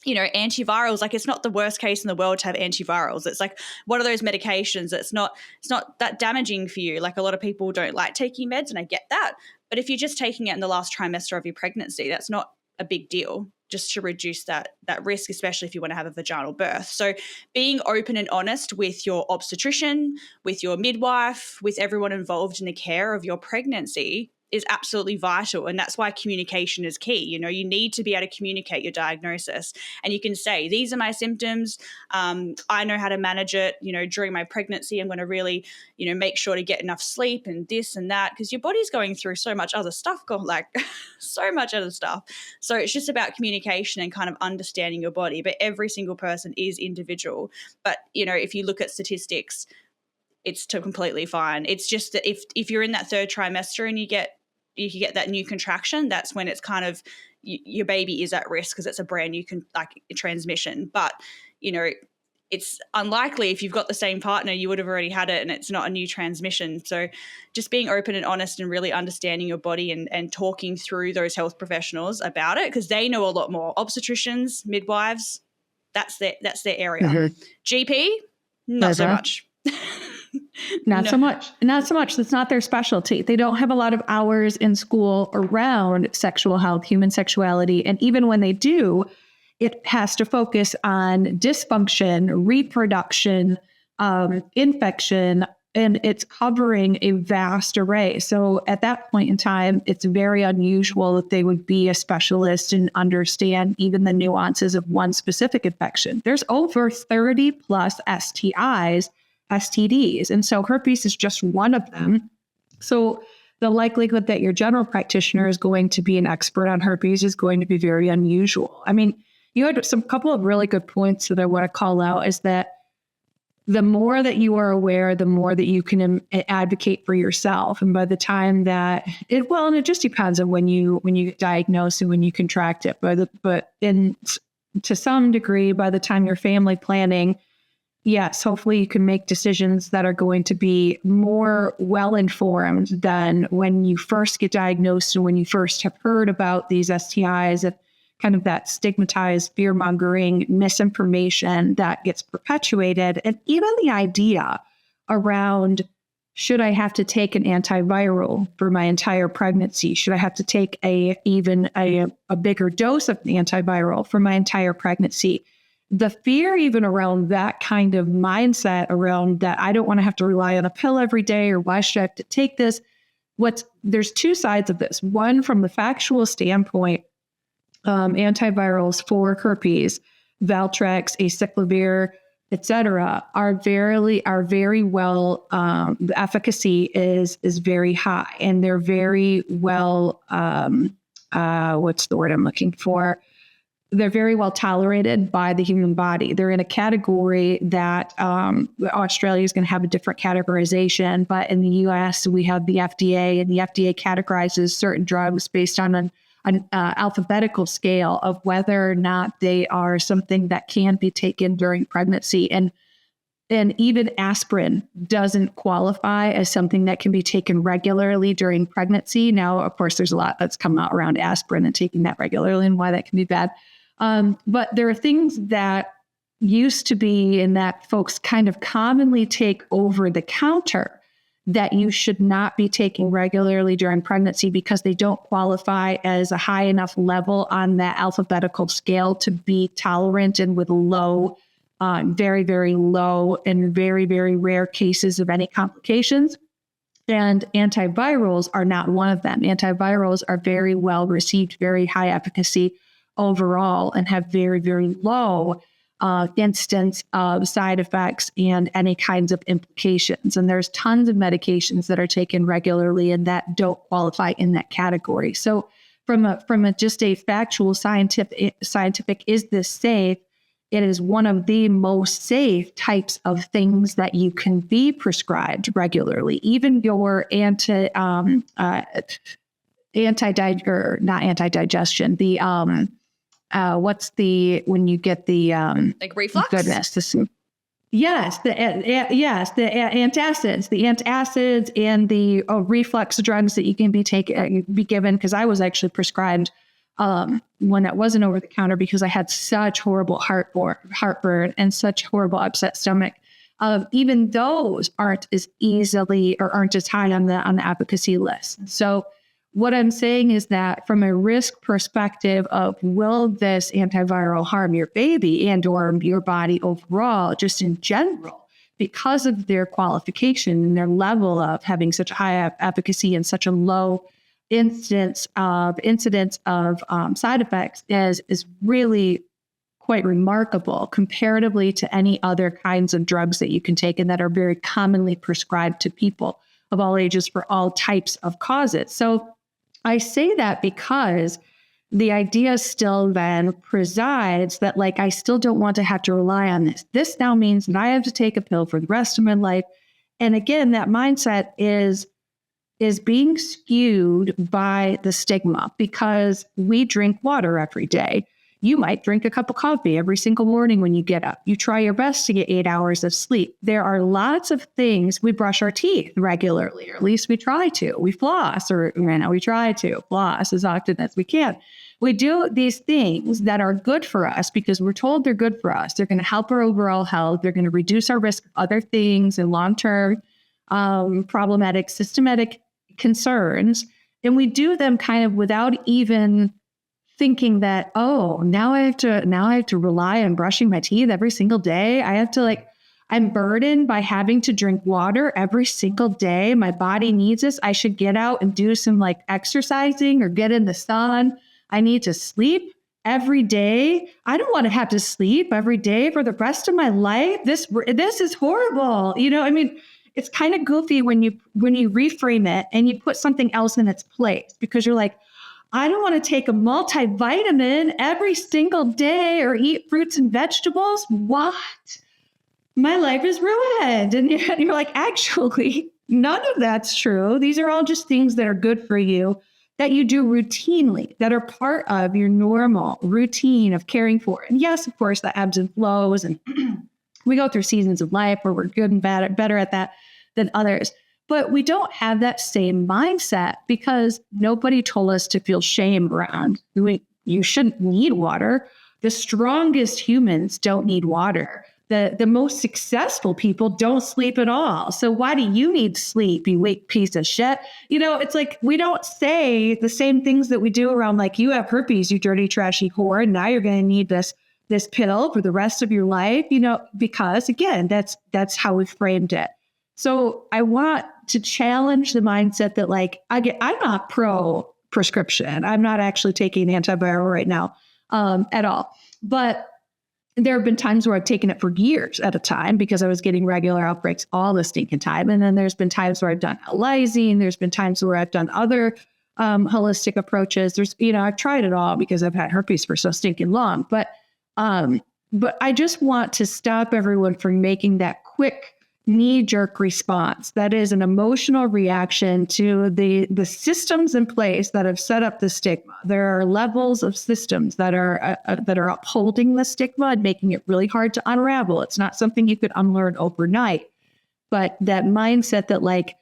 antivirals. Like it's not the worst case in the world to have antivirals. It's like one of those medications that's it's not that damaging for you. Like a lot of people don't like taking meds, and I get that. But if you're just taking it in the last trimester of your pregnancy, that's not a big deal, just to reduce that risk, especially if you want to have a vaginal birth. So being open and honest with your obstetrician, with your midwife, with everyone involved in the care of your pregnancy is absolutely vital. And that's why communication is key. You need to be able to communicate your diagnosis, and you can say, these are my symptoms. I know how to manage it. During my pregnancy, I'm going to really, make sure to get enough sleep and this and that, because your body's going through so much other stuff, so much other stuff. So it's just about communication and kind of understanding your body. But every single person is individual. But, if you look at statistics, it's completely fine. It's just that if you're in that third trimester and you get that new contraction, that's when it's kind of your baby is at risk, because it's a brand new transmission. But it's unlikely if you've got the same partner, you would have already had it and it's not a new transmission. So just being open and honest and really understanding your body and talking through those health professionals about it, because they know a lot more. Obstetricians, midwives, that's their area. Mm-hmm. GP, not so much. Not so much. That's not their specialty. They don't have a lot of hours in school around sexual health, human sexuality. And even when they do, it has to focus on dysfunction, reproduction, infection, and it's covering a vast array. So at that point in time, it's very unusual that they would be a specialist and understand even the nuances of one specific infection. There's over 30 plus STDs. And so herpes is just one of them. So the likelihood that your general practitioner is going to be an expert on herpes is going to be very unusual. I mean, you had some couple of really good points that I want to call out, is that the more that you are aware, the more that you can advocate for yourself. And by the time that and it just depends on when you get diagnosed and when you contract it. But to some degree, by the time you're family planning, yes, hopefully you can make decisions that are going to be more well-informed than when you first get diagnosed and when you first have heard about these STIs, and kind of that stigmatized fear-mongering misinformation that gets perpetuated. And even the idea around, should I have to take an antiviral for my entire pregnancy? Should I have to take a bigger dose of the antiviral for my entire pregnancy? the fear even around that kind of mindset around that I don't want to have to rely on a pill every day, or why should I have to take this? There's two sides of this. One, from the factual standpoint, antivirals for herpes, Valtrex, acyclovir, etc., are very well. The efficacy is very high, and they're very well. What's the word I'm looking for? They're very well tolerated by the human body. They're in a category that Australia is going to have a different categorization, but in the U.S. we have the FDA, and the FDA categorizes certain drugs based on an alphabetical scale of whether or not they are something that can be taken during pregnancy. And even aspirin doesn't qualify as something that can be taken regularly during pregnancy. Now, of course, there's a lot that's come out around aspirin and taking that regularly and why that can be bad. But there are things that used to be and that folks kind of commonly take over the counter that you should not be taking regularly during pregnancy because they don't qualify as a high enough level on that alphabetical scale to be tolerant and with low, very, very low and very, very rare cases of any complications. And antivirals are not one of them. Antivirals are very well received, very high efficacy overall, and have very, very low instance of side effects and any kinds of implications. And there's tons of medications that are taken regularly and that don't qualify in that category. So from a just a factual scientific, is this safe? It is one of the most safe types of things that you can be prescribed regularly. Even your not anti-digestion, the what's the, when you get the like reflux? Goodness, the antacids and the reflux drugs that you can be given. Because I was actually prescribed when it wasn't over the counter because I had such horrible heartburn and such horrible upset stomach. Even those aren't as easily or aren't as high on the efficacy list. So what I'm saying is that from a risk perspective of will this antiviral harm your baby and or your body overall, just in general, because of their qualification and their level of having such a high efficacy and such a low incidence of side effects is really quite remarkable comparatively to any other kinds of drugs that you can take and that are very commonly prescribed to people of all ages for all types of causes. So I say that because the idea still then presides that, like, I still don't want to have to rely on this. This now means that I have to take a pill for the rest of my life. And again, that mindset is being skewed by the stigma because we drink water every day. You might drink a cup of coffee every single morning when you get up. You try your best to get 8 hours of sleep. There are lots of things. We brush our teeth regularly, or at least we try to. We floss, or we try to floss as often as we can. We do these things that are good for us because we're told they're good for us. They're going to help our overall health. They're going to reduce our risk of other things and long-term problematic systematic concerns. And we do them kind of without even thinking that, oh, now I have to rely on brushing my teeth every single day. I'm burdened by having to drink water every single day. My body needs this. I should get out and do some exercising or get in the sun. I need to sleep every day. I don't want to have to sleep every day for the rest of my life. This is horrible. It's kind of goofy when you reframe it and you put something else in its place because you're like, I don't want to take a multivitamin every single day or eat fruits and vegetables. What? My life is ruined. And you're like, actually, none of that's true. These are all just things that are good for you that you do routinely, that are part of your normal routine of caring for. And yes, of course, the ebbs and flows. And we go through seasons of life where we're good and better at that than others. But we don't have that same mindset because nobody told us to feel shame around. You shouldn't need water. The strongest humans don't need water. The most successful people don't sleep at all. So why do you need sleep, you weak piece of shit? It's like we don't say the same things that we do around you have herpes, you dirty, trashy whore, and now you're going to need this this pill for the rest of your life, because again, that's how we framed it. So I want to challenge the mindset that like, I'm not pro prescription. I'm not actually taking antiviral right now at all. But there have been times where I've taken it for years at a time because I was getting regular outbreaks all the stinking time. And then there's been times where I've done lysine. There's been times where I've done other holistic approaches. I've tried it all because I've had herpes for so stinking long. But I just want to stop everyone from making that quick knee-jerk response. That is an emotional reaction to the systems in place that have set up the stigma. There are levels of systems that are upholding the stigma and making it really hard to unravel. It's not something you could unlearn overnight. But that mindset that like,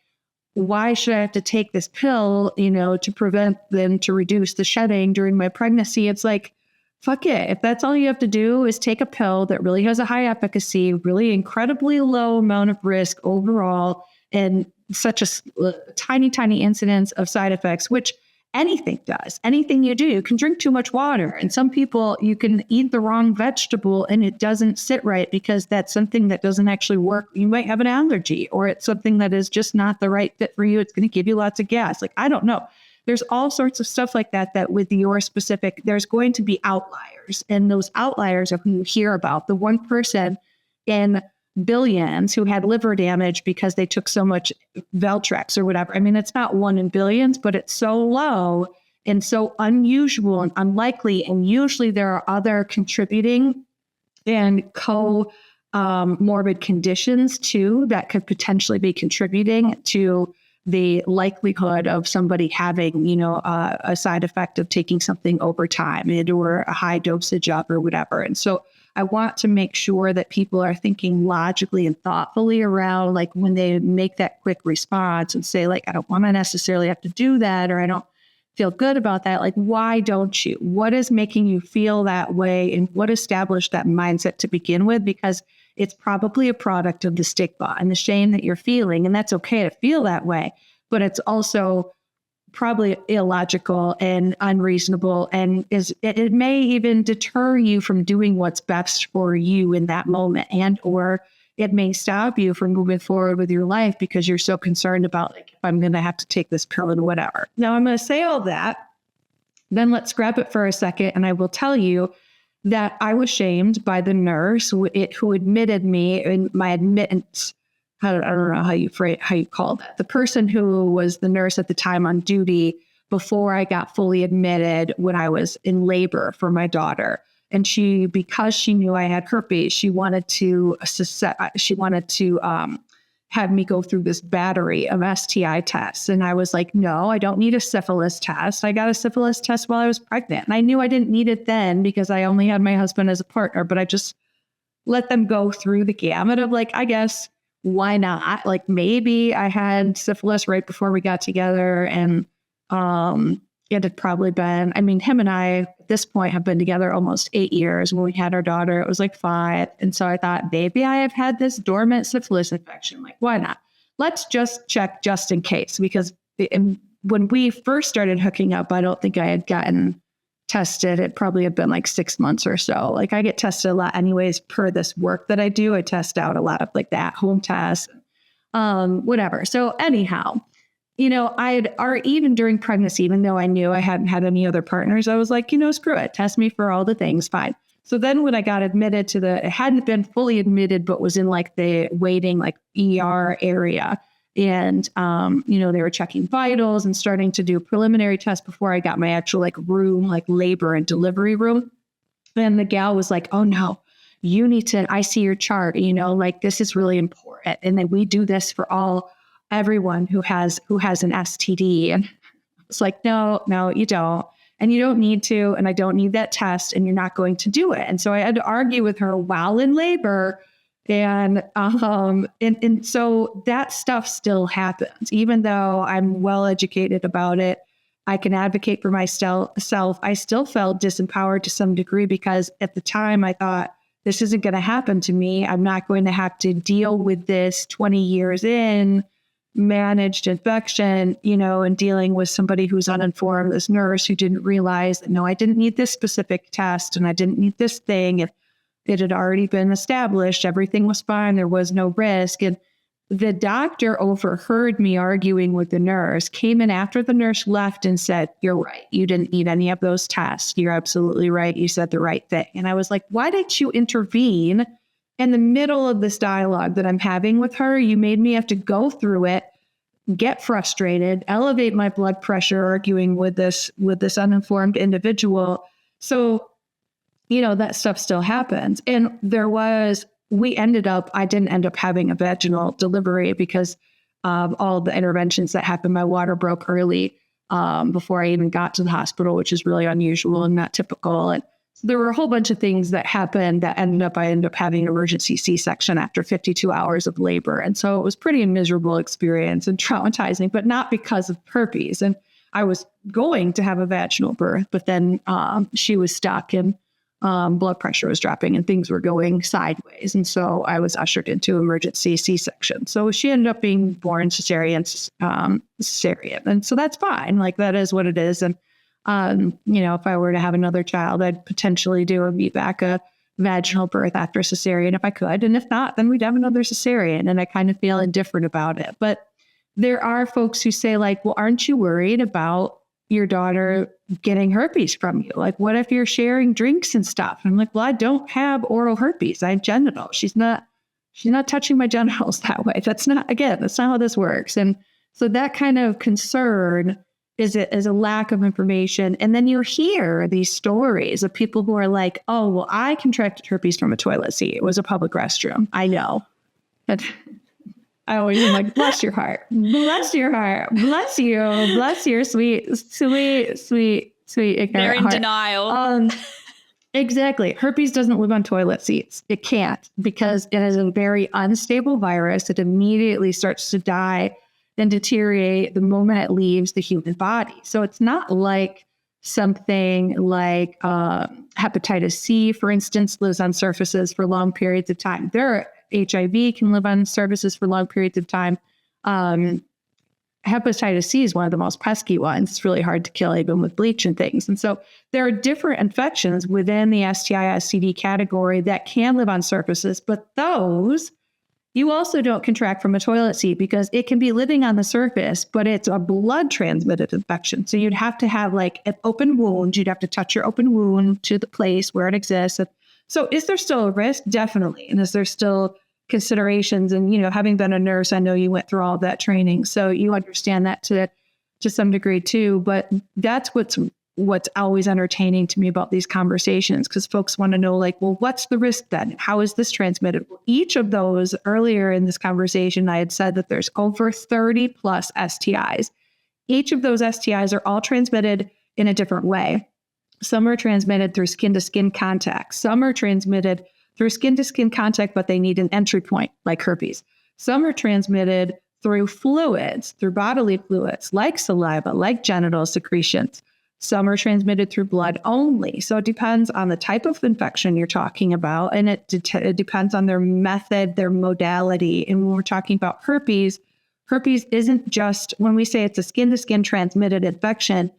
why should I have to take this pill, to prevent them to reduce the shedding during my pregnancy? It's like, fuck it. If that's all you have to do is take a pill that really has a high efficacy, really incredibly low amount of risk overall, and such a tiny, tiny incidence of side effects, which anything does. Anything you do, you can drink too much water. And some people, you can eat the wrong vegetable and it doesn't sit right because that's something that doesn't actually work. You might have an allergy, or it's something that is just not the right fit for you. It's going to give you lots of gas. Like, I don't know. There's all sorts of stuff like that with your specific, there's going to be outliers. And those outliers are who you hear about. The one person in billions who had liver damage because they took so much Veltrex or whatever. I mean, it's not one in billions, but it's so low and so unusual and unlikely. And usually there are other contributing and morbid conditions too that could potentially be contributing to the likelihood of somebody having, a side effect of taking something over time or a high dosage of or whatever. And so I want to make sure that people are thinking logically and thoughtfully around, like, when they make that quick response and say, like, I don't want to necessarily have to do that, or I don't feel good about that. Like, why don't you? What is making you feel that way? And what established that mindset to begin with? Because it's probably a product of the stigma and the shame that you're feeling. And that's okay to feel that way, but it's also probably illogical and unreasonable. And it may even deter you from doing what's best for you in that moment, or it may stop you from moving forward with your life because you're so concerned about, like, if I'm going to have to take this pill and whatever. Now, I'm going to say all that. Then let's scrap it for a second. And I will tell you that I was shamed by the nurse who admitted me in my admittance. I don't know how you call that. The person who was the nurse at the time on duty before I got fully admitted when I was in labor for my daughter. And because she knew I had herpes, she wanted to have me go through this battery of STI tests. And I was like, no, I don't need a syphilis test. I got a syphilis test while I was pregnant. And I knew I didn't need it then because I only had my husband as a partner, but I just let them go through the gamut of, like, I guess, why not? Like, maybe I had syphilis right before we got together, and it had probably been, him and I at this point have been together almost 8 years. When we had our daughter, it was like 5. And so I thought, maybe I have had this dormant syphilis infection. Like, why not? Let's just check just in case, because when we first started hooking up, I don't think I had gotten tested. It probably had been like 6 months or so. Like, I get tested a lot anyways per this work that I do. I test out a lot of like that home tests, whatever. So anyhow, even during pregnancy, even though I knew I hadn't had any other partners, I was like, screw it. Test me for all the things. Fine. So then when I got admitted it hadn't been fully admitted, but was in like the waiting, like ER area. And, they were checking vitals and starting to do preliminary tests before I got my actual like room, like labor and delivery room. And the gal was like, oh no, you need to, I see your chart, like, this is really important. And then we do this for everyone who has an STD. And it's like, no, you don't. And you don't need to, and I don't need that test, and you're not going to do it. And so I had to argue with her while in labor. And so that stuff still happens, even though I'm well educated about it. I can advocate for myself. I still felt disempowered to some degree because at the time I thought, this isn't going to happen to me. I'm not going to have to deal with this 20 years in, managed infection, and dealing with somebody who's uninformed, this nurse who didn't realize that, no, I didn't need this specific test and I didn't need this thing. And it had already been established. Everything was fine. There was no risk. And the doctor overheard me arguing with the nurse, came in after the nurse left and said, "You're right. You didn't need any of those tests. You're absolutely right. You said the right thing." And I was like, why didn't you intervene in the middle of this dialogue that I'm having with her? You made me have to go through it, get frustrated, elevate my blood pressure, arguing with this uninformed individual. So, that stuff still happens. And I didn't end up having a vaginal delivery because of all the interventions that happened. My water broke early before I even got to the hospital, which is really unusual and not typical. And so there were a whole bunch of things that happened that I ended up having an emergency C-section after 52 hours of labor. And so it was pretty miserable experience and traumatizing, but not because of herpes. And I was going to have a vaginal birth, but then she was stuck and blood pressure was dropping and things were going sideways. And so I was ushered into emergency C-section. So she ended up being born cesarean. And so that's fine. Like, that is what it is. And, if I were to have another child, I'd potentially do a VBAC, a vaginal birth after cesarean if I could. And if not, then we'd have another cesarean. And I kind of feel indifferent about it. But there are folks who say, like, well, aren't you worried about your daughter getting herpes from you? Like, what if you're sharing drinks and stuff? And I'm like, well, I don't have oral herpes. I have genital. She's not touching my genitals that way. That's not how this works. And so that kind of concern is a lack of information. And then you hear these stories of people who are like, oh, well, I contracted herpes from a toilet seat. It was a public restroom. I know. And I always am like, bless your heart. Bless your heart. Bless you. Bless your sweet, ignorant They're in heart. denial. Exactly. Herpes doesn't live on toilet seats. It can't, because it is a very unstable virus. It immediately starts to die and deteriorate the moment it leaves the human body. So it's not like something like hepatitis C, for instance, lives on surfaces for long periods of time. HIV can live on surfaces for long periods of time. Hepatitis C is one of the most pesky ones. It's really hard to kill even with bleach and things. And so there are different infections within the STI-STD category that can live on surfaces, but those you also don't contract from a toilet seat because it can be living on the surface, but it's a blood transmitted infection. So you'd have to have like an open wound. You'd have to touch your open wound to the place where it exists. So is there still a risk? Definitely. And is there still considerations? And, having been a nurse, I know you went through all of that training. So you understand that to some degree too. But that's what's always entertaining to me about these conversations, because folks want to know, like, well, what's the risk then? How is this transmitted? Well, each of those, earlier in this conversation, I had said that there's over 30 plus STIs. Each of those STIs are all transmitted in a different way. Some are transmitted through skin-to-skin contact. Some are transmitted through skin-to-skin contact, but they need an entry point, like herpes. Some are transmitted through fluids, through bodily fluids, like saliva, like genital secretions. Some are transmitted through blood only. So it depends on the type of infection you're talking about, and it depends on their method, their modality. And when we're talking about herpes isn't just, when we say it's a skin-to-skin transmitted infection,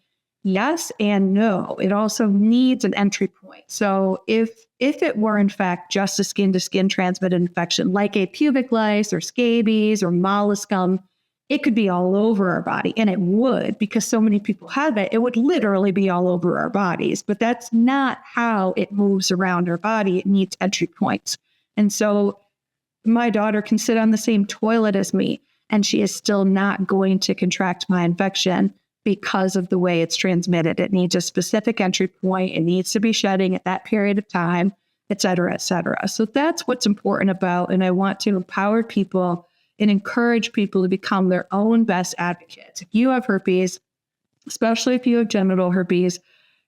yes and no. It also needs an entry point. So if it were in fact just a skin-to-skin transmitted infection, like a pubic lice or scabies or molluscum, it could be all over our body, and it would, because so many people have it. It would literally be all over our bodies, but that's not how it moves around our body. It needs entry points. And so my daughter can sit on the same toilet as me, and she is still not going to contract my infection because of the way it's transmitted. It needs a specific entry point. It needs to be shedding at that period of time, et cetera, et cetera. So that's what's important about, and I want to empower people and encourage people to become their own best advocates. If you have herpes, especially if you have genital herpes,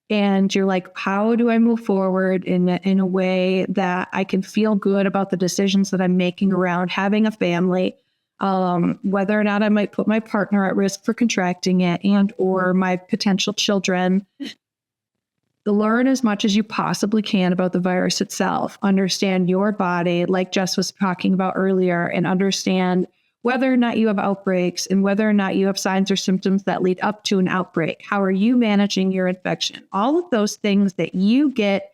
and you're like, how do I move forward in a way that I can feel good about the decisions that I'm making around having a family, whether or not I might put my partner at risk for contracting it and or my potential children. Learn as much as you possibly can about the virus itself. Understand your body, like Jess was talking about earlier, and understand whether or not you have outbreaks and whether or not you have signs or symptoms that lead up to an outbreak. How are you managing your infection? All of those things that you get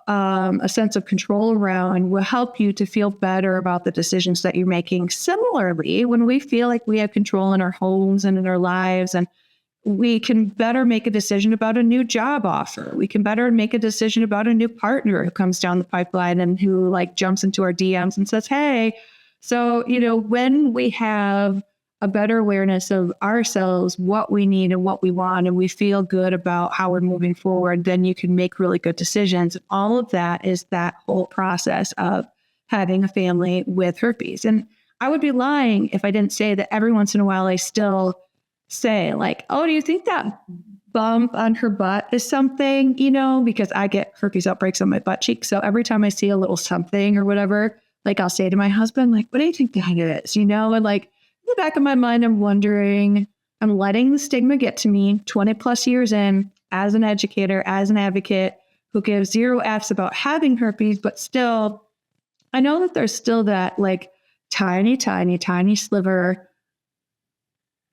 a sense of control around will help you to feel better about the decisions that you're making. Similarly, when we feel like we have control in our homes and in our lives, and we can better make a decision about a new job offer. We can better make a decision about a new partner who comes down the pipeline and who like jumps into our DMs and says, hey, so, when we have a better awareness of ourselves, what we need and what we want, and we feel good about how we're moving forward, then you can make really good decisions. All of that is that whole process of having a family with herpes. And I would be lying if I didn't say that every once in a while I still say like, oh, do you think that bump on her butt is something, because I get herpes outbreaks on my butt cheek. So every time I see a little something or whatever, like I'll say to my husband, like, what do you think that is? And like, in the back of my mind, I'm wondering, I'm letting the stigma get to me 20 plus years in as an educator, as an advocate who gives 0 Fs about having herpes, but still, I know that there's still that like tiny, tiny, tiny sliver,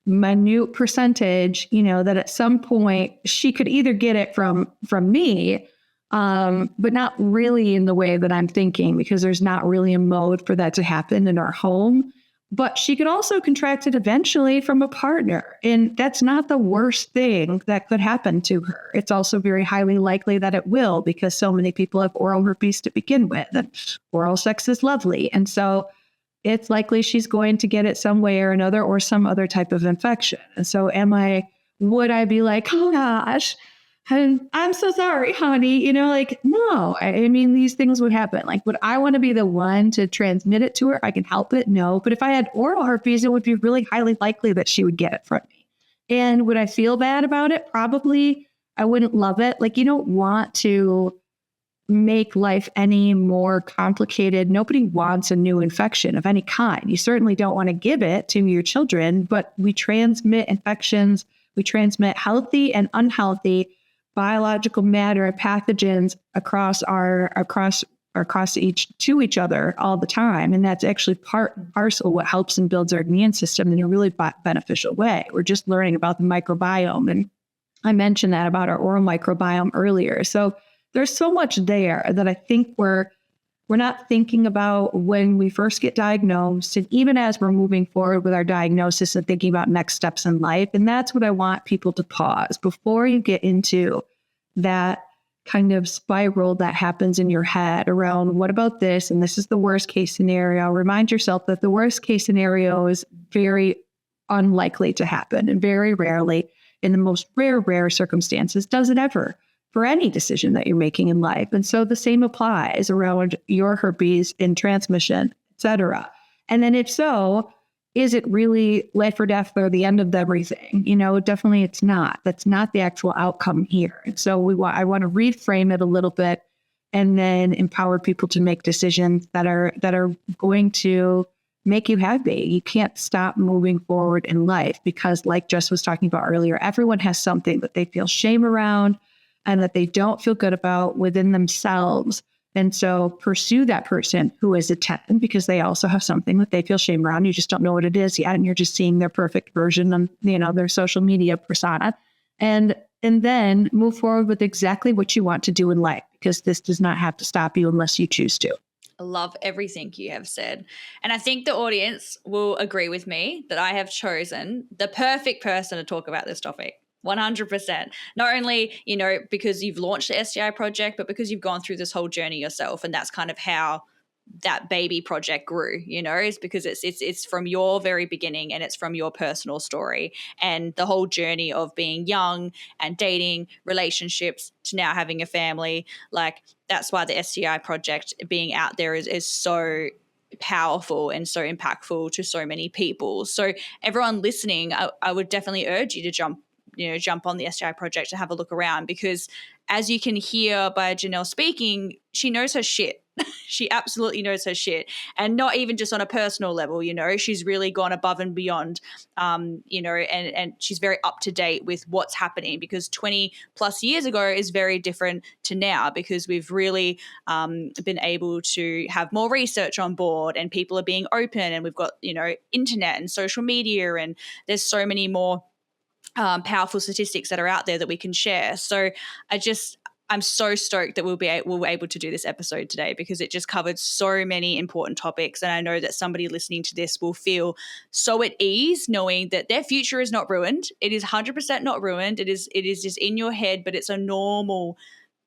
minute percentage, that at some point she could either get it from me, but not really in the way that I'm thinking, because there's not really a mode for that to happen in our home. But she could also contract it eventually from a partner. And that's not the worst thing that could happen to her. It's also very highly likely that it will, because so many people have oral herpes to begin with. And oral sex is lovely. And so it's likely she's going to get it some way or another, or some other type of infection. And so would I be like, oh gosh, I'm so sorry, honey, no, I mean, these things would happen. Like, would I want to be the one to transmit it to her? I can help it. No. But if I had oral herpes, it would be really highly likely that she would get it from me. And would I feel bad about it? Probably. I wouldn't love it. Like, you don't want to make life any more complicated. Nobody wants a new infection of any kind. You certainly don't want to give it to your children, but we transmit infections. We transmit healthy and unhealthy biological matter and pathogens across each other all the time. And that's actually part and parcel what helps and builds our immune system in a really beneficial way. We're just learning about the microbiome. And I mentioned that about our oral microbiome earlier. So there's so much there that I think we're not thinking about when we first get diagnosed, and even as we're moving forward with our diagnosis and thinking about next steps in life. And that's what I want people to pause before you get into that kind of spiral that happens in your head around what about this? And this is the worst case scenario. Remind yourself that the worst case scenario is very unlikely to happen, and very rarely, in the most rare circumstances, does it ever, for any decision that you're making in life. And so the same applies around your herpes and transmission, et cetera. And then if so, is it really life or death or the end of everything? Definitely it's not. That's not the actual outcome here. And so I want to reframe it a little bit, and then empower people to make decisions that are going to make you happy. You can't stop moving forward in life because, like Jess was talking about earlier, everyone has something that they feel shame around and that they don't feel good about within themselves. And so pursue that person who is a 10, because they also have something that they feel shame around. You just don't know what it is yet. And you're just seeing their perfect version on, their social media persona. And then move forward with exactly what you want to do in life, because this does not have to stop you unless you choose to. I love everything you have said. And I think the audience will agree with me that I have chosen the perfect person to talk about this topic. 100%. Not only, because you've launched the STI project, but because you've gone through this whole journey yourself. And that's kind of how that baby project grew, is because it's from your very beginning, and it's from your personal story and the whole journey of being young and dating, relationships, to now having a family. Like, that's why the STI project being out there is so powerful and so impactful to so many people. So everyone listening, I would definitely urge you to jump on the STI project to have a look around, because as you can hear by Janelle speaking, she knows her shit. She absolutely knows her shit, and not even just on a personal level. She's really gone above and beyond, and she's very up to date with what's happening, because 20 plus years ago is very different to now, because we've really been able to have more research on board, and people are being open, and we've got internet and social media, and there's so many more powerful statistics that are out there that we can share. So I'm so stoked that we're able to do this episode today, because it just covered so many important topics. And I know that somebody listening to this will feel so at ease knowing that their future is not ruined. It is 100% not ruined. It is just in your head, but it's a normal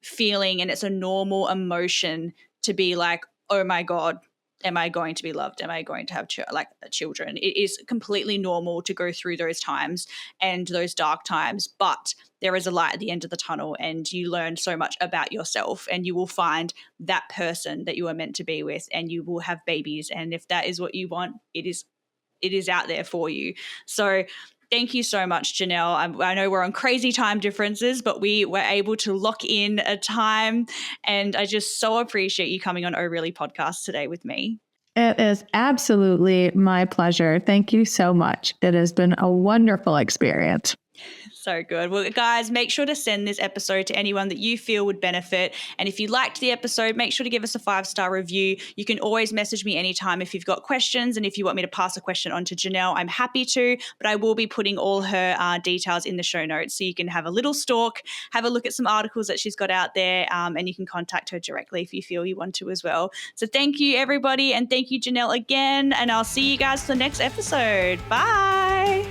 feeling and it's a normal emotion to be like, oh my God, am I going to be loved? Am I going to have children? It is completely normal to go through those times and those dark times, but there is a light at the end of the tunnel, and you learn so much about yourself, and you will find that person that you are meant to be with, and you will have babies. And if that is what you want, it is out there for you. So thank you so much, Janelle. I know we're on crazy time differences, but we were able to lock in a time, and I just so appreciate you coming on Oh Really podcast today with me. It is absolutely my pleasure. Thank you so much. It has been a wonderful experience. So good. Well, guys, make sure to send this episode to anyone that you feel would benefit. And if you liked the episode, make sure to give us a 5-star review. You can always message me anytime if you've got questions. And if you want me to pass a question on to Janelle, I'm happy to. But I will be putting all her details in the show notes, so you can have a little stalk, have a look at some articles that she's got out there, and you can contact her directly if you feel you want to as well. So thank you, everybody. And thank you, Janelle, again. And I'll see you guys for the next episode. Bye.